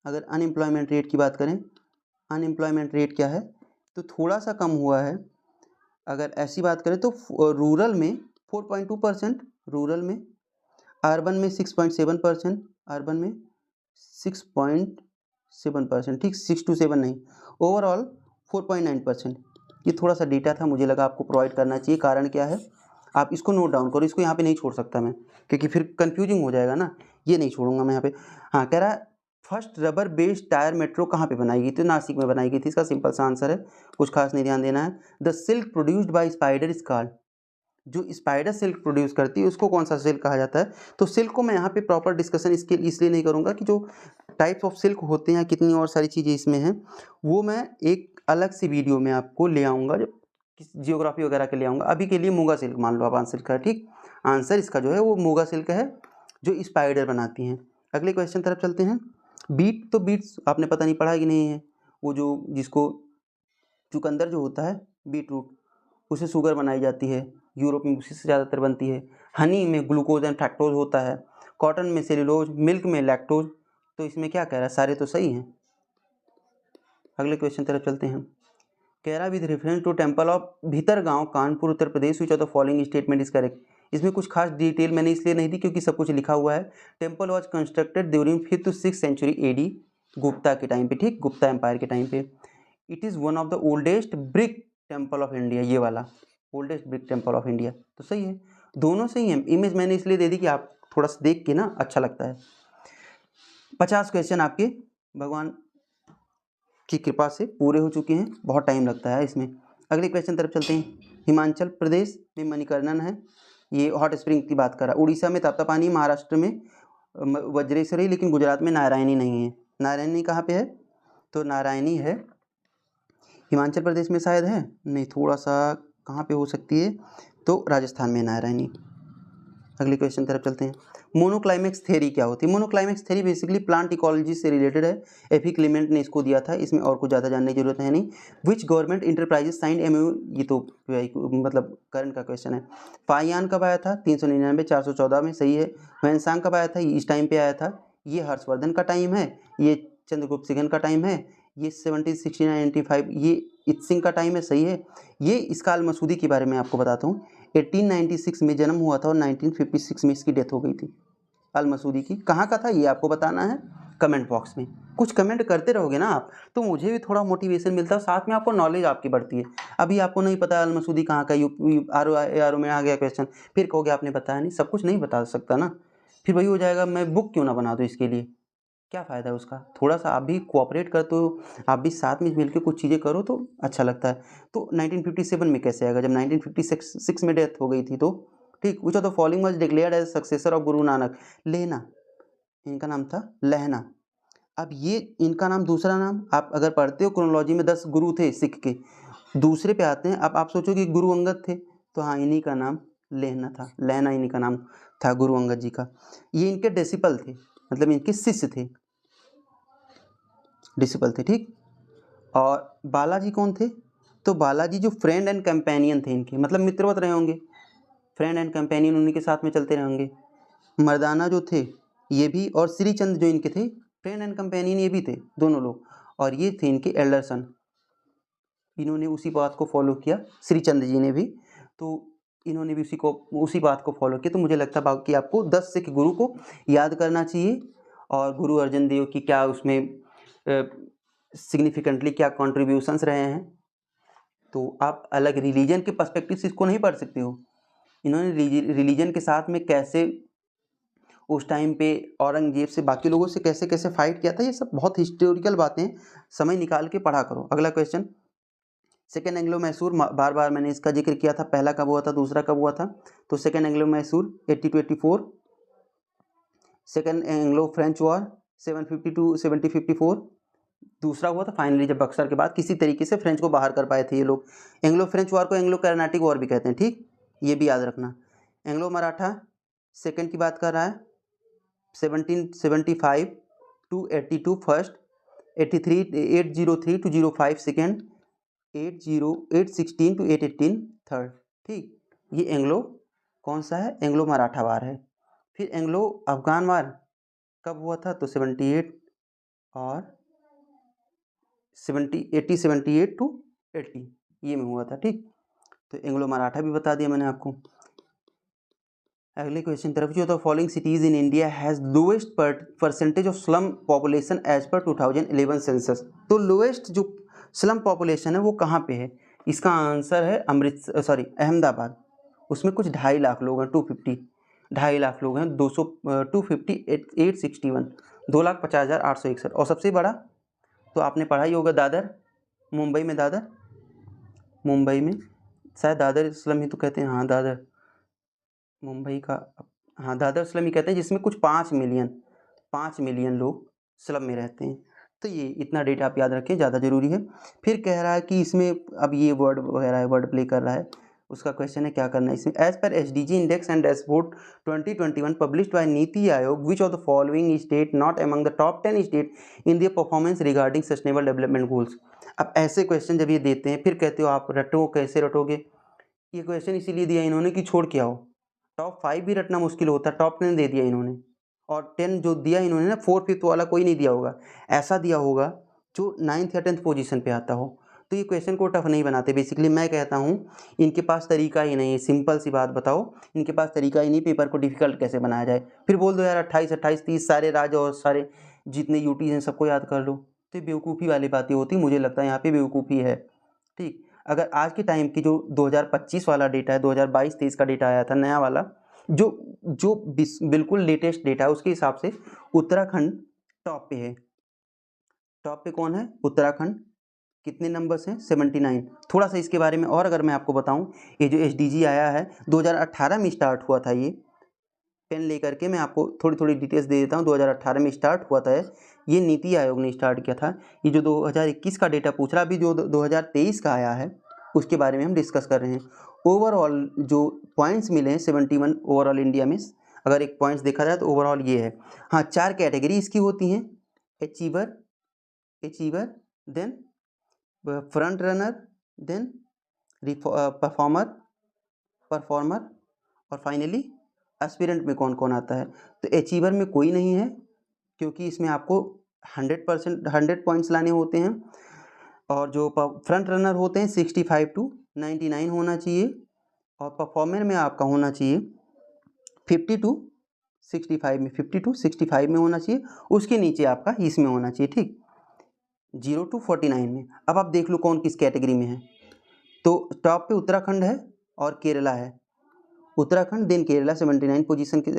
अगर अनएम्प्लॉयमेंट रेट की बात करें, अनएम्प्लॉयमेंट रेट क्या है? तो थोड़ा सा कम हुआ है। अगर ऐसी बात करें तो रूरल में 4.2%, रूरल में, अर्बन में 6.7%, अर्बन में 6.7%, ठीक, 6 to 7 नहीं, ओवरऑल 4.9%। ये थोड़ा सा डेटा था, मुझे लगा आपको प्रोवाइड करना चाहिए। कारण क्या है, आप इसको नोट डाउन करो, इसको यहाँ पे नहीं छोड़ सकता मैं, क्योंकि फिर कंफ्यूजिंग हो जाएगा ना, ये नहीं छोड़ूंगा मैं यहाँ पे। हाँ, कह रहा है first rubber based tyre metro कहाँ पे बनाई गई थी? नासिक में बनाई गई थी। इसका सिंपल सा आंसर है, कुछ खास नहीं ध्यान देना है। The silk produced by spider is called. जो स्पाइडर सिल्क प्रोड्यूस करती है उसको कौन सा सिल्क कहा जाता है? तो सिल्क को मैं यहाँ पे प्रॉपर डिस्कशन इसके इसलिए नहीं करूँगा कि जो टाइप्स ऑफ सिल्क होते हैं, कितनी और सारी चीज़ें इसमें हैं, वो मैं एक अलग सी वीडियो में आपको ले आऊँगा, जब जियोग्राफी वगैरह के ले आऊँगा। अभी के लिए मूंगा सिल्क मान लो आप आंसर का, ठीक। आंसर इसका जो है वो मूंगा सिल्क है, जो स्पाइडर बनाती हैं। अगले क्वेश्चन तरफ चलते हैं। बीट, तो बीट्स आपने पता नहीं पढ़ा कि नहीं है, वो जो जिसको चुकंदर जो होता है, बीट रूट, उससे शुगर बनाई जाती है, यूरोप में उसी से ज़्यादातर बनती है। हनी में ग्लूकोज एंड फ्रैक्टोज होता है, कॉटन में सेल्यूलोज, मिल्क में लैक्टोज। तो इसमें क्या कह रहा है? सारे तो सही हैं। अगले क्वेश्चन तरफ चलते हैं। कह रहा है with reference to temple of Bhitargaon, Kanpur, Uttar Pradesh, which of the following statement is correct. इसमें कुछ खास डिटेल मैंने इसलिए नहीं दी क्योंकि सब कुछ लिखा हुआ है। Temple was constructed during 5th to 6th century AD, Gupta के टाइम पे, ठीक, गुप्ता एम्पायर के टाइम पे। It is one of the oldest brick temple of India, ये वाला oldest brick temple of India. तो सही है, दोनों सही हैं। इमेज मैंने इसलिए दे दी कि आप थोड़ा सा देख के ना अच्छा लगता है। 50 क्वेश्चन आपके भगवान की कृपा से पूरे हो चुके हैं, बहुत टाइम लगता है इसमें। अगले क्वेश्चन तरफ चलते हैं। हिमाचल प्रदेश में मणिकर्णन है, ये हॉट स्प्रिंग की बात कर रहा है। उड़ीसा में तप्तपानी, महाराष्ट्र में वज्रेश्वरी, लेकिन गुजरात में नारायणी नहीं है। नारायणी कहाँ पे है? तो नारायणी है हिमाचल प्रदेश में शायद है, नहीं, थोड़ा सा कहाँ पे हो सकती है, तो राजस्थान में नारायणी। अगले क्वेश्चन तरफ चलते हैं। मोनोक्लाइमेक्स थ्योरी क्या होती है? मोनोक्लाइमेक्स थ्योरी बेसिकली प्लांट इकोलॉजी से रिलेटेड है। एफी क्लेमेंट ने इसको दिया था, इसमें और कुछ ज़्यादा जानने की जरूरत है नहीं। Which government enterprises signed MOU, ये तो मतलब करंट का क्वेश्चन है। पाइयान कब आया था? 399 414 में, सही है। वैनसांग कब आया था? इस टाइम पे आया था। ये हर्षवर्धन का टाइम है, ये चंद्रगुप्त सेकंड का टाइम है, ये 1769-95 ये इत्सिंग का टाइम है, सही है। ये इसका अल मसूदी के बारे में आपको बताता हूँ। 1896 में जन्म हुआ था और 1956 में इसकी डेथ हो गई थी। अल मसूदी की कहाँ का था ये आपको बताना है कमेंट बॉक्स में। कुछ कमेंट करते रहोगे ना आप, तो मुझे भी थोड़ा मोटिवेशन मिलता है, साथ में आपको नॉलेज आपकी बढ़ती है। अभी आपको नहीं पता अल मसूदी कहाँ का, यूपी आर में आ गया क्वेश्चन, फिर कहोगे आपने बताया नहीं। सब कुछ नहीं बता सकता ना, फिर वही हो जाएगा मैं बुक क्यों ना बना दूँ इसके लिए, क्या फ़ायदा है उसका। थोड़ा सा आप भी कोऑपरेट करते हो, आप भी साथ में मिलकर कुछ चीज़ें करो तो अच्छा लगता है। तो 1957 में कैसे आएगा जब 1956 में डेथ हो गई थी तो, ठीक। Which of the following was declared as successor of Guru Nanak? लेहना, इनका नाम था लहना। अब ये इनका नाम, दूसरा नाम आप अगर पढ़ते हो क्रोनोलॉजी में 10 गुरु थे सिख के, दूसरे पे आते हैं। अब आप सोचोगे गुरु अंगद थे, तो हाँ इन्हीं का नाम लेहना था, लहना इन्हीं का नाम था गुरु अंगद जी का। ये इनके डिसिपल थे, मतलब इनके शिष्य थे, डिसिपल थे, ठीक। और बालाजी कौन थे? तो बालाजी जो फ्रेंड एंड कंपेनियन थे इनके, मतलब मित्रवत रहे होंगे, फ्रेंड एंड कंपेनियन उन्हीं के साथ में चलते रहे होंगे। मर्दाना जो थे ये भी, और श्रीचंद जो इनके थे फ्रेंड एंड कंपेनियन, ये भी थे दोनों लोग, और ये थे इनके एल्डर सन। इन्होंने उसी बात को फॉलो किया, श्रीचंद जी ने भी, तो इन्होंने भी उसी बात को फॉलो किया। तो मुझे लगता है बाकी आपको 10 सिख गुरु को याद करना चाहिए, और गुरु अर्जन देव की क्या उसमें सिग्निफिकेंटली क्या कॉन्ट्रीब्यूशंस रहे हैं। तो आप अलग रिलीजन के पर्सपेक्टिव से इसको नहीं पढ़ सकते हो। इन्होंने रिलीजन के साथ में कैसे उस टाइम पे औरंगजेब से, बाकी लोगों से कैसे कैसे फाइट किया था, ये सब बहुत हिस्टोरिकल बातें, समय निकाल के पढ़ा करो। अगला क्वेश्चन, सेकेंड एंग्लो मैसूर, बार बार मैंने इसका जिक्र किया था, पहला कब हुआ था, दूसरा कब हुआ था? तो second Anglo Mysore 80 to 84, second Anglo French war 750 to 754, दूसरा हुआ था फाइनली जब बक्सर के बाद किसी तरीके से फ्रेंच को बाहर कर पाए थे ये लोग। एंग्लो फ्रेंच वॉर को एंग्लो कर्नाटिक वॉर भी कहते हैं, ठीक, ये भी याद रखना। एंग्लो मराठा सेकेंड की बात कर रहा है, 1775 to 82 first, 803 to 05 second, 816 to 818 third, ठीक। ये एंग्लो कौन सा है? एंग्लो मराठा वार है। फिर एंग्लो अफगान वार कब हुआ था? तो 78 और 78 to 80 ये में हुआ था, ठीक। तो एंग्लो मराठा भी बता दिया मैंने आपको। अगले क्वेश्चन तरफ, जो the following cities in India has lowest percentage of slum population as per 2011 census? तो लोएस्ट जो स्लम पॉपुलेशन है वो कहाँ पे है? इसका आंसर है अहमदाबाद। उसमें कुछ 2.5 लाख लोग हैं, 250, 2.5 लाख लोग हैं, 861, 2,50,861। और सबसे बड़ा तो आपने पढ़ा ही होगा दादर, मुंबई में दादर, मुंबई में शायद दादर स्लम ही तो कहते हैं, हाँ दादर मुंबई का, हाँ दादर स्लम ही कहते हैं, जिसमें कुछ 5 मिलियन लोग स्लम में रहते हैं। तो ये इतना डेटा आप याद रखें, ज़्यादा ज़रूरी है। फिर कह रहा है कि इसमें अब ये वर्ड वगैरह है, वर्ड प्ले कर रहा है, उसका क्वेश्चन है क्या करना है इसमें। As per SDG index and dashboard 2021 published by NITI Aayog, which of the following state not among the top 10 state in the performance regarding sustainable development goals? अब ऐसे क्वेश्चन जब ये देते हैं फिर कहते हो आप रटो, कैसे रटोगे? ये क्वेश्चन इसीलिए दिया इन्होंने कि छोड़ के आओ, टॉप 5 भी रटना मुश्किल होता है, टॉप 10 दे दिया इन्होंने। और 10 जो दिया इन्होंने ना, 4th 5th वाला कोई नहीं दिया होगा, ऐसा दिया होगा जो 9th या 10th पोजीशन पे आता हो। तो ये क्वेश्चन को टफ नहीं बनाते। बेसिकली मैं कहता हूँ इनके पास तरीका ही नहीं है, सिंपल सी बात बताओ, इनके पास तरीका ही नहीं, पेपर को डिफिकल्ट कैसे बनाया जाए। फिर बोल दो यार 28 28 30 सारे राज्य और सारे जितने यूटी हैं सबको याद कर लो, तो बेवकूफ़ी वाली बातें होती, मुझे लगता है यहाँ पे बेवकूफ़ी है, ठीक। अगर आज के टाइम की जो 2025 वाला डेटा है, 2022-23 का डेटा आया था नया वाला, जो जो बिल्कुल लेटेस्ट डेटा है, उसके हिसाब से उत्तराखंड टॉप पे है। टॉप पे कौन है? उत्तराखंड। कितने नंबर्स हैं? 79। थोड़ा सा इसके बारे में और अगर मैं आपको बताऊं, ये जो SDG आया है 2018 में स्टार्ट हुआ था। ये पेन लेकर के मैं आपको थोड़ी थोड़ी डिटेल्स दे देता हूँ। 2018 में स्टार्ट हुआ था ये, नीति आयोग ने स्टार्ट किया था। ये जो 2021 का डेटा पूछ रहा, अभी जो 2023 का आया है उसके बारे में हम डिस्कस कर रहे हैं। ओवरऑल जो पॉइंट्स मिले हैं 71 ओवरऑल इंडिया में, अगर एक पॉइंट्स देखा जाए तो ओवरऑल ये है। हाँ, 4 कैटेगरी इसकी होती हैं, achiever, then front runner, then performer और फाइनली एस्पिरेंट में कौन कौन आता है। तो अचीवर में कोई नहीं है, क्योंकि इसमें आपको 100 पॉइंट्स लाने होते हैं। और जो फ्रंट रनर होते हैं 65 to 99 होना चाहिए, और परफॉर्मर में आपका होना चाहिए 50 to 65 में होना चाहिए। उसके नीचे आपका इसमें होना चाहिए, ठीक, 0 to 49 में। अब आप देख लो कौन किस कैटेगरी में है। तो टॉप पे उत्तराखंड है और केरला है। उत्तराखंड देन केरला 79 पोजीशन के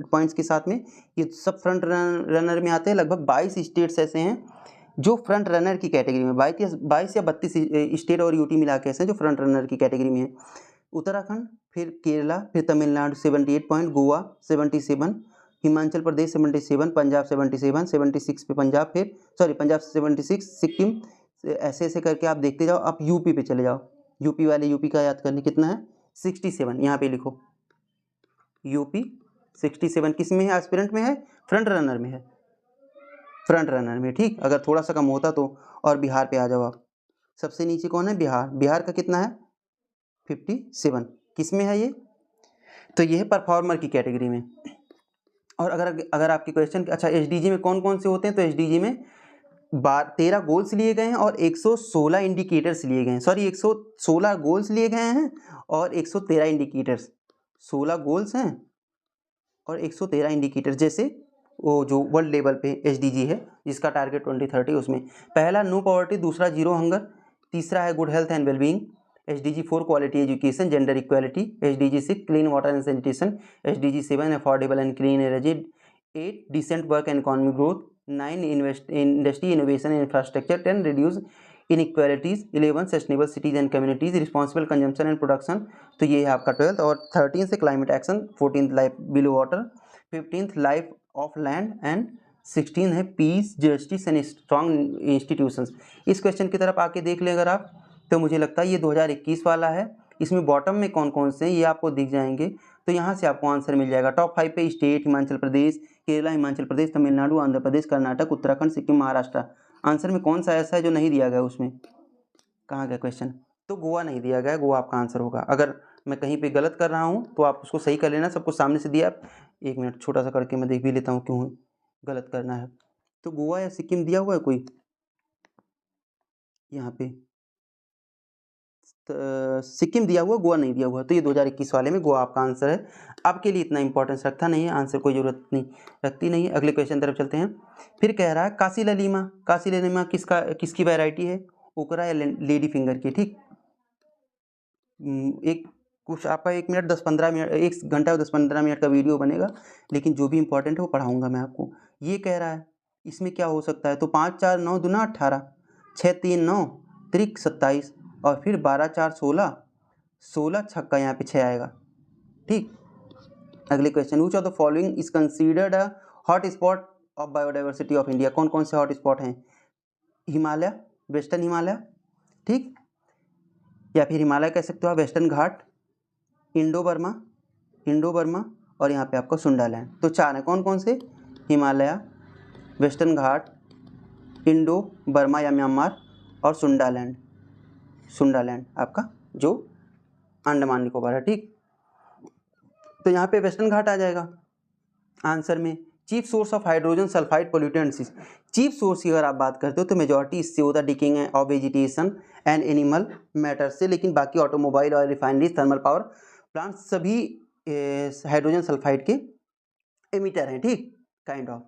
पॉइंट्स के साथ में। ये सब फ्रंट रनर में आते हैं। लगभग 22 स्टेट्स ऐसे हैं जो फ्रंट रनर की कैटेगरी में, 22 या 32 स्टेट और यूटी मिला के ऐसे हैं जो फ्रंट रनर की कैटेगरी में है। उत्तराखंड, फिर केरला, फिर तमिलनाडु 78 पॉइंट, गोवा 77, हिमाचल प्रदेश 77, पंजाब 77, 76 पे पंजाब, पंजाब 76, सिक्किम, ऐसे ऐसे करके आप देखते जाओ। आप यूपी पे चले जाओ, यूपी वाले यूपी का याद करने कितना है 67, यहाँ पे लिखो यूपी 67। किस में है? एस्पिरेंट में है, फ्रंट रनर में है, फ्रंट रनर में, ठीक। अगर थोड़ा सा कम होता तो। और बिहार पे आ जाओ आप, सबसे नीचे कौन है? बिहार। बिहार का कितना है? 57। किस में है ये? तो ये है परफॉर्मर की कैटेगरी में। और अगर आपकी क्वेश्चन, अच्छा SDG में कौन कौन से होते हैं, तो SDG में 13 गोल्स लिए गए हैं और 116 इंडिकेटर्स लिए गए हैं। सॉरी, 116 गोल्स लिए गए हैं और 113 इंडिकेटर्स। 16 गोल्स हैं और 113 इंडिकेटर्स। जैसे वो जो वर्ल्ड लेवल पे SDG है जिसका टारगेट 2030, उसमें पहला नो पॉवर्टी, दूसरा जीरो हंगर, तीसरा है good health and wellbeing, SDG 4 quality education gender equality, SDG 6 clean water and sanitation, SDG 7 affordable and clean energy, 8 decent work and economic growth, 9 industry innovation and infrastructure, 10 reduce inequalities, 11 sustainable cities and communities, responsible consumption and production. तो ये है आपका 12th। और 13 से climate action, 14th life below water, 15th life of land and 16 है peace, justice and strong institutions. इस question की तरफ आके देख लें अगर आप, तो मुझे लगता है ये 2021 वाला है। इसमें बॉटम में कौन कौन से हैं ये आपको दिख जाएंगे, तो यहाँ से आपको आंसर मिल जाएगा। टॉप 5 पे स्टेट हिमाचल प्रदेश, केरला, हिमाचल प्रदेश, तमिलनाडु, आंध्र प्रदेश, कर्नाटक, उत्तराखंड, सिक्किम, महाराष्ट्र। आंसर में कौन सा ऐसा है जो नहीं दिया गया? उसमें कहाँ गया क्वेश्चन? तो गोवा नहीं दिया गया, गोवा आपका आंसर होगा। अगर मैं कहीं पे गलत कर रहा हूँ तो आप उसको सही कर लेना, सब कुछ सामने से दिया। एक मिनट छोटा सा करके मैं देख भी लेता हूँ क्यों गलत करना है। तो गोवा या सिक्किम दिया हुआ है कोई यहाँ पे? सिक्किम दिया हुआ, गोवा नहीं दिया हुआ। तो ये 2021 वाले में गोवा आपका आंसर है। आपके लिए इतना इंपॉर्टेंस रखता नहीं है, आंसर कोई ज़रूरत नहीं रखती नहीं है। अगले क्वेश्चन तरफ चलते हैं। फिर कह रहा है कासी ललीमा, कासी ललीमा किसकी वैरायटी है? ओकरा या लेडी फिंगर की, ठीक। एक कुछ आपका 1 मिनट 10-15 मिनट, 1 घंटा 10-15 मिनट का वीडियो बनेगा, लेकिन जो भी इंपॉर्टेंट है वो पढ़ाऊँगा मैं आपको। ये कह रहा है इसमें क्या हो सकता है? तो 5 4 9 दूना 18, 6 3 9, त्रिक 27, और फिर 12 4 16, 16 छक्का, यहाँ पे 6 आएगा, ठीक। अगले question, which of the following is considered a hot spot of biodiversity of India? कौन कौन से हॉट स्पॉट हैं? हिमालय, वेस्टर्न हिमालय, ठीक, या फिर हिमालय कह सकते हो आप, वेस्टर्न घाट, इंडो बर्मा, और यहाँ पे आपका सुंडालैंड। तो 4 है, कौन कौन से? हिमालय, वेस्टर्न घाट, इंडो बर्मा या म्यांमार, और सुंडालैंड आपका जो अंडमान निकोबार है, ठीक। तो यहाँ पे वेस्टर्न घाट आ जाएगा आंसर में। Chief source of hydrogen sulphide pollutants, chief source की अगर आप बात करते हो तो मेजॉरिटी इससे होता है, डिकिंग of vegetation and animal matter से। लेकिन बाकी ऑटोमोबाइल और रिफाइनरीज, थर्मल पावर प्लांट सभी हाइड्रोजन सल्फाइड के एमिटर हैं, ठीक, kind of.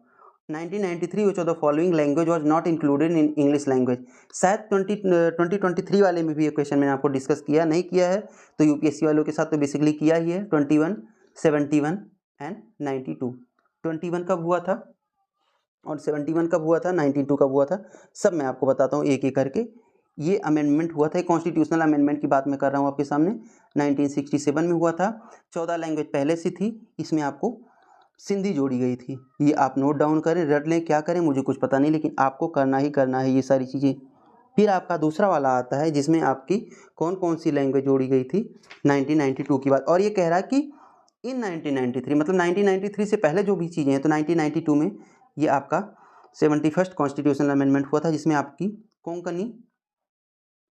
1993 which of the following language was not included in English language? शायद 2023 वाले में भी ये क्वेश्चन मैंने आपको डिस्कस किया, नहीं किया है तो यूपीएससी वालों के साथ तो बेसिकली किया ही है। 21, 71 एंड 92। 21 कब हुआ था और 71 कब हुआ था, 92 कब हुआ था, सब मैं आपको बताता हूँ एक एक करके। ये अमेंडमेंट हुआ था, कॉन्स्टिट्यूशनल अमेंडमेंट की बात मैं कर रहा हूँ आपके सामने, 1967 में हुआ था। 14 लैंग्वेज पहले से थी, इसमें आपको सिंधी जोड़ी गई थी। ये आप नोट डाउन करें, रट लें, क्या करें मुझे कुछ पता नहीं, लेकिन आपको करना ही करना है ये सारी चीज़ें। फिर आपका दूसरा वाला आता है जिसमें आपकी कौन कौन सी लैंग्वेज जोड़ी गई थी 1992 की बात, और ये कह रहा है कि इन 1993, मतलब 1993 से पहले जो भी चीज़ें हैं, तो 1992 में ये आपका 71st कॉन्स्टिट्यूशनल अमेंडमेंट हुआ था, जिसमें आपकी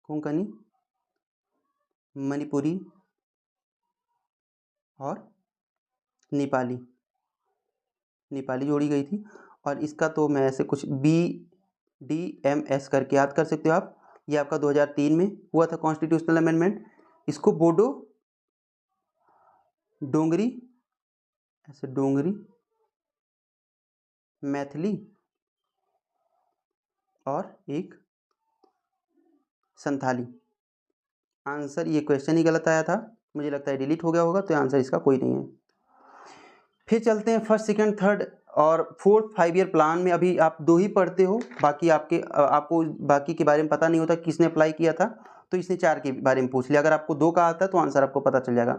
कोंकणी, मणिपुरी और नेपाली जोड़ी गई थी। और इसका तो मैं ऐसे कुछ BDMS करके याद कर सकते हो आप। ये आपका 2003 में हुआ था कॉन्स्टिट्यूशनल अमेंडमेंट। इसको बोडो, डोंगरी, ऐसे डोंगरी, मैथिली और एक संथाली। आंसर, ये क्वेश्चन ही गलत आया था, मुझे लगता है डिलीट हो गया होगा, तो आंसर इसका कोई नहीं है। फिर चलते हैं फर्स्ट, सेकंड, थर्ड और फोर्थ 5 ईयर प्लान में। अभी आप 2 ही पढ़ते हो, बाकी आपको बाकी के बारे में पता नहीं होता किसने अप्लाई किया था, तो इसने 4 के बारे में पूछ लिया। अगर आपको 2 का आता है तो आंसर आपको पता चल जाएगा।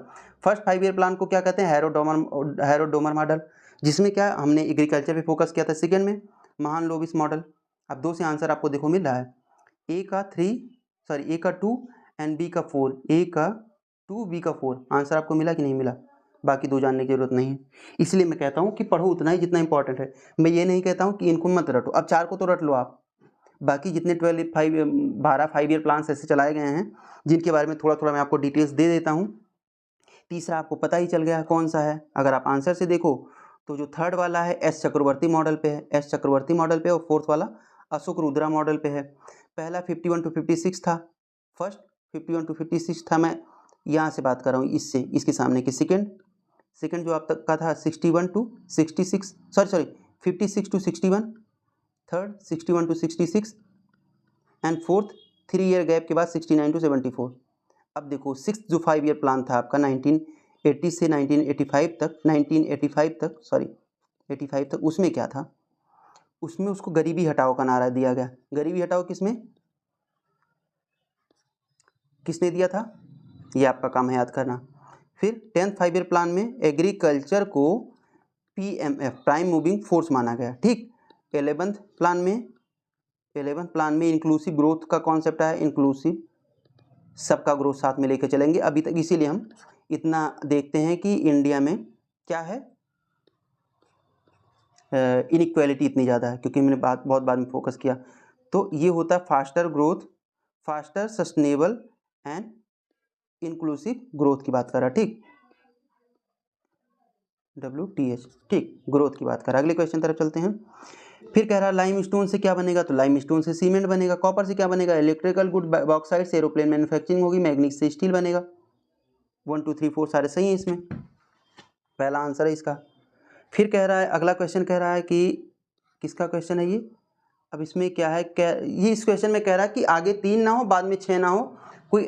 फर्स्ट 5 ईयर प्लान को क्या कहते हैं? हैरोडोमर मॉडल, जिसमें क्या हमने एग्रीकल्चर पे फोकस किया था। सेकेंड में महालनोबिस मॉडल। अब 2 से आंसर आपको देखो मिल रहा है, ए का 2 एंड बी का 4, ए का 2 बी का 4। आंसर आपको मिला कि नहीं मिला? बाकी 2 जानने की जरूरत नहीं है, इसलिए मैं कहता हूँ कि पढ़ो उतना ही जितना इंपॉर्टेंट है। मैं ये नहीं कहता हूँ कि इनको मत रटो। अब 4 को तो रट लो आप, बाकी जितने 12 5 ईयर प्लान्स ऐसे चलाए गए हैं, जिनके बारे में थोड़ा थोड़ा मैं आपको डिटेल्स दे देता हूँ। तीसरा आपको पता ही चल गया कौन सा है, अगर आप आंसर से देखो तो जो थर्ड वाला है एस चक्रवर्ती मॉडल पे है, एस चक्रवर्ती मॉडल पे, और फोर्थ वाला अशोक रुद्रा मॉडल पे है। पहला 51 to 56 था, फर्स्ट 51 to 56 था। मैं यहाँ से बात कर रहा हूँ, इससे इसके सामने की सेकेंड जो आप तक का था 61 to 66, sorry 56 to 61, third 61 to 66 and fourth 3 year gap के बाद 69 to 74। अब देखो सिक्स जो 5 ईयर प्लान था आपका 1980 से 1985 तक, 85 तक, उसमें क्या था? उसमें उसको गरीबी हटाओ का नारा दिया गया। गरीबी हटाओ किसने दिया था? ये आपका काम है याद करना। फिर 10th 5 ईयर प्लान में एग्रीकल्चर को PMF, प्राइम मूविंग फोर्स माना गया, ठीक। 11th प्लान में इंक्लूसिव ग्रोथ का कॉन्सेप्ट है, इंक्लूसिव, सबका ग्रोथ साथ में लेकर चलेंगे अभी तक। इसीलिए हम इतना देखते हैं कि इंडिया में क्या है, इनइक्वालिटी इतनी ज़्यादा है, क्योंकि मैंने बहुत बाद में फोकस किया। तो ये होता है faster growth, faster sustainable and inclusive growth की बात कर रहा है, ठीक। WTH, ठीक, ग्रोथ की बात कर रहा है। अगले क्वेश्चन तरफ चलते हैं। फिर कह रहा है लाइम स्टोन से क्या बनेगा? तो लाइम स्टोन से सीमेंट बनेगा। कॉपर से क्या बनेगा? इलेक्ट्रिकल गुड, बॉक्साइट से एरोप्लेन मैन्युफैक्चरिंग होगी, मैग्नीज से स्टील बनेगा। 1 2 3 4 सारे सही हैं इसमें, पहला आंसर है इसका। फिर कह रहा है, अगला क्वेश्चन कह रहा है कि किसका क्वेश्चन है ये? अब इसमें क्या है, ये इस क्वेश्चन में कह रहा है कि आगे 3 ना हो, बाद में 6 ना हो, कोई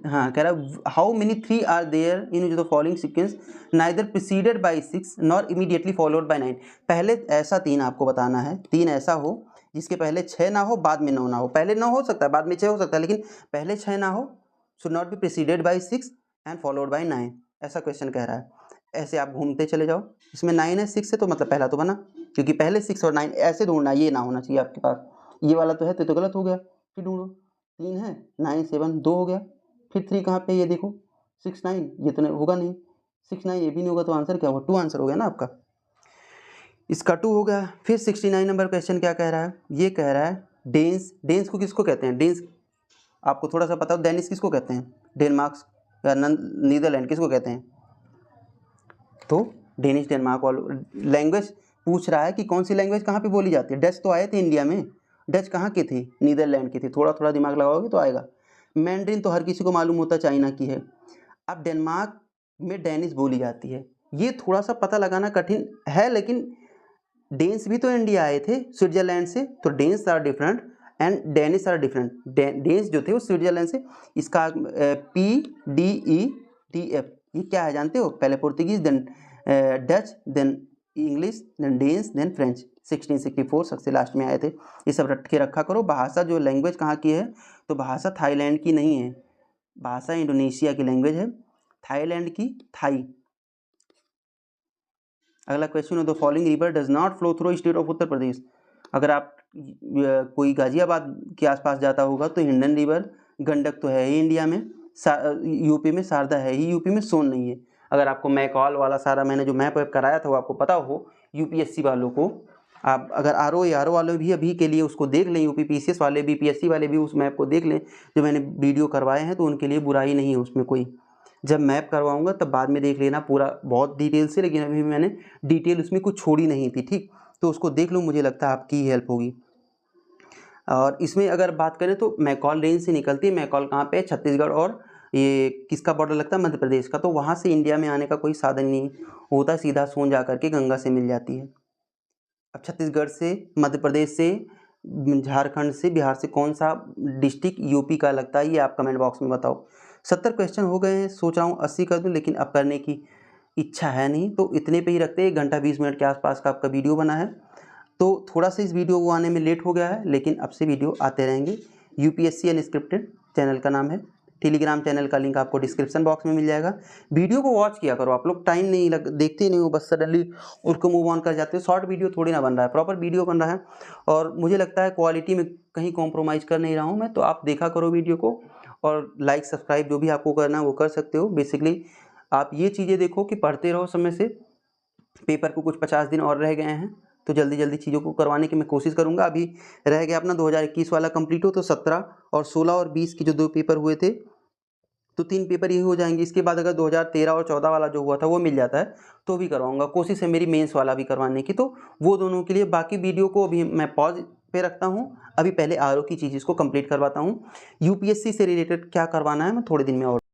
हाँ कह रहा है how many 3 are there in the following sequence neither preceded by 6 nor immediately followed by 9। पहले ऐसा 3 आपको बताना है, 3 ऐसा हो जिसके पहले 6 ना हो, बाद में 9 ना हो। पहले 9 हो सकता है, बाद में 6 हो सकता है, लेकिन पहले 6 ना हो, should not be preceded by 6 and followed by 9, ऐसा क्वेश्चन कह रहा है। ऐसे आप घूमते चले जाओ, इसमें 9 है, 6 है, तो मतलब पहला तो बना, क्योंकि पहले 6 और 9 ऐसे ढूंढना, ये ना होना चाहिए आपके पास। ये वाला तो है तो गलत हो गया, फिर ढूंढो। 3 है, 9 7 2 हो गया, फिर 3 कहाँ पे? ये देखो 6 9, ये तो नहीं होगा, नहीं 6 9 ये भी नहीं होगा, तो आंसर क्या होगा? 2 आंसर हो गया ना आपका, इसका 2 हो गया। फिर 69 नंबर क्वेश्चन क्या कह रहा है? ये कह रहा है डेंस को किसको कहते हैं? डेंस आपको थोड़ा सा पता हो, डेनिस किसको कहते हैं? डेनमार्क या नीदरलैंड किसको कहते हैं? तो डेनिश डेनमार्क वालों। लैंग्वेज पूछ रहा है कि कौन सी लैंग्वेज कहाँ पे बोली जाती है। डच तो आए थे इंडिया में, डच कहाँ के थे? नीदरलैंड के थे। थोड़ा थोड़ा दिमाग लगाओगे तो आएगा। मैंड्रिन तो हर किसी को मालूम होता, चाइना की है। अब डेनमार्क में डेनिश बोली जाती है, ये थोड़ा सा पता लगाना कठिन है, लेकिन डेन्स भी तो इंडिया आए थे स्विट्जरलैंड से, तो Danes are different and Danish are different. Danes जो थे वो स्विट्जरलैंड से। इसका PDETF ये क्या है जानते हो? पहले Portuguese, then Dutch, then English, then Danes, then French. 1664 सबसे लास्ट में आए थे। ये सब रट के रखा करो। भाषा जो लैंग्वेज कहाँ की है, तो भाषा थाईलैंड की नहीं है, भाषा इंडोनेशिया की लैंग्वेज है, थाईलैंड की थाई। अगला क्वेश्चन है, the following river does not flow through state of Uttar Pradesh. अगर आप कोई गाजियाबाद के आसपास जाता होगा तो हिंडन रिवर, गंडक तो है ही इंडिया में, यूपी में शारदा है ही, यूपी में सोन नहीं है। अगर आपको मैकॉल वाला सारा मैंने जो मैप कराया था वो आपको पता हो, यूपीएससी वालों को, आप अगर आरओ या आरओ वाले भी अभी के लिए उसको देख लें, यूपी पीसीएस वाले भी, पीएससी वाले भी उस मैप को देख लें जो मैंने वीडियो करवाए हैं, तो उनके लिए बुराई नहीं है उसमें कोई। जब मैप करवाऊंगा तब बाद में देख लेना पूरा बहुत डिटेल से, लेकिन अभी मैंने डिटेल उसमें कुछ छोड़ी नहीं थी, ठीक। तो उसको देख लो, मुझे लगता है आपकी हेल्प होगी। और इसमें अगर बात करें तो मैकॉल रेंज से निकलती है। मैकॉल कहाँ पे है, छत्तीसगढ़, और ये किसका बॉर्डर लगता है, मध्य प्रदेश का। तो वहाँ से इंडिया में आने का कोई साधन नहीं होता, सीधा सोन जा करके गंगा से मिल जाती है। अब छत्तीसगढ़ से, मध्य प्रदेश से, झारखंड से, बिहार से कौन सा डिस्ट्रिक्ट यूपी का लगता है, ये आप कमेंट बॉक्स में बताओ। 70 क्वेश्चन हो गए हैं, सोच रहा हूँ 80 कर दूँ, लेकिन अब करने की इच्छा है नहीं, तो इतने पे ही रखते हैं। 1 घंटा 20 मिनट के आसपास का आपका वीडियो बना है, तो थोड़ा सा इस वीडियो को आने में लेट हो गया है, लेकिन अब से वीडियो आते रहेंगे। यूपीएससी अनस्क्रिप्टेड चैनल का नाम है। टेलीग्राम चैनल का लिंक आपको डिस्क्रिप्शन बॉक्स में मिल जाएगा। वीडियो को वॉच किया करो, आप लोग टाइम नहीं देखते नहीं हो, बस सडनली उसको मूव ऑन कर जाते हो। शॉर्ट वीडियो थोड़ी ना बन रहा है, प्रॉपर वीडियो बन रहा है, और मुझे लगता है क्वालिटी में कहीं कॉम्प्रोमाइज़ कर नहीं रहा हूँ मैं। तो आप देखा करो वीडियो को, और लाइक सब्सक्राइब जो भी आपको करना है वो कर सकते हो। बेसिकली आप ये चीज़ें देखो कि पढ़ते रहो समय से। पेपर को कुछ 50 दिन और रह गए हैं, तो जल्दी जल्दी चीज़ों को करवाने की मैं कोशिश करूंगा। अभी रह गया अपना 2021 वाला कंप्लीट हो, तो 17 और 16 और 20 के जो 2 पेपर हुए थे, तो 3 पेपर ये हो जाएंगे। इसके बाद अगर 2013 और 14 वाला जो हुआ था वो मिल जाता है तो भी करवाऊंगा। कोशिश है मेरी मेंस वाला भी करवाने की, तो वो दोनों के लिए। बाकी वीडियो को अभी मैं पॉज पे रखता हूँ, अभी पहले आरओ की चीज़ इसको कंप्लीट करवाता हूँ। यूपीएससी से रिलेटेड क्या करवाना है मैं थोड़े दिन में और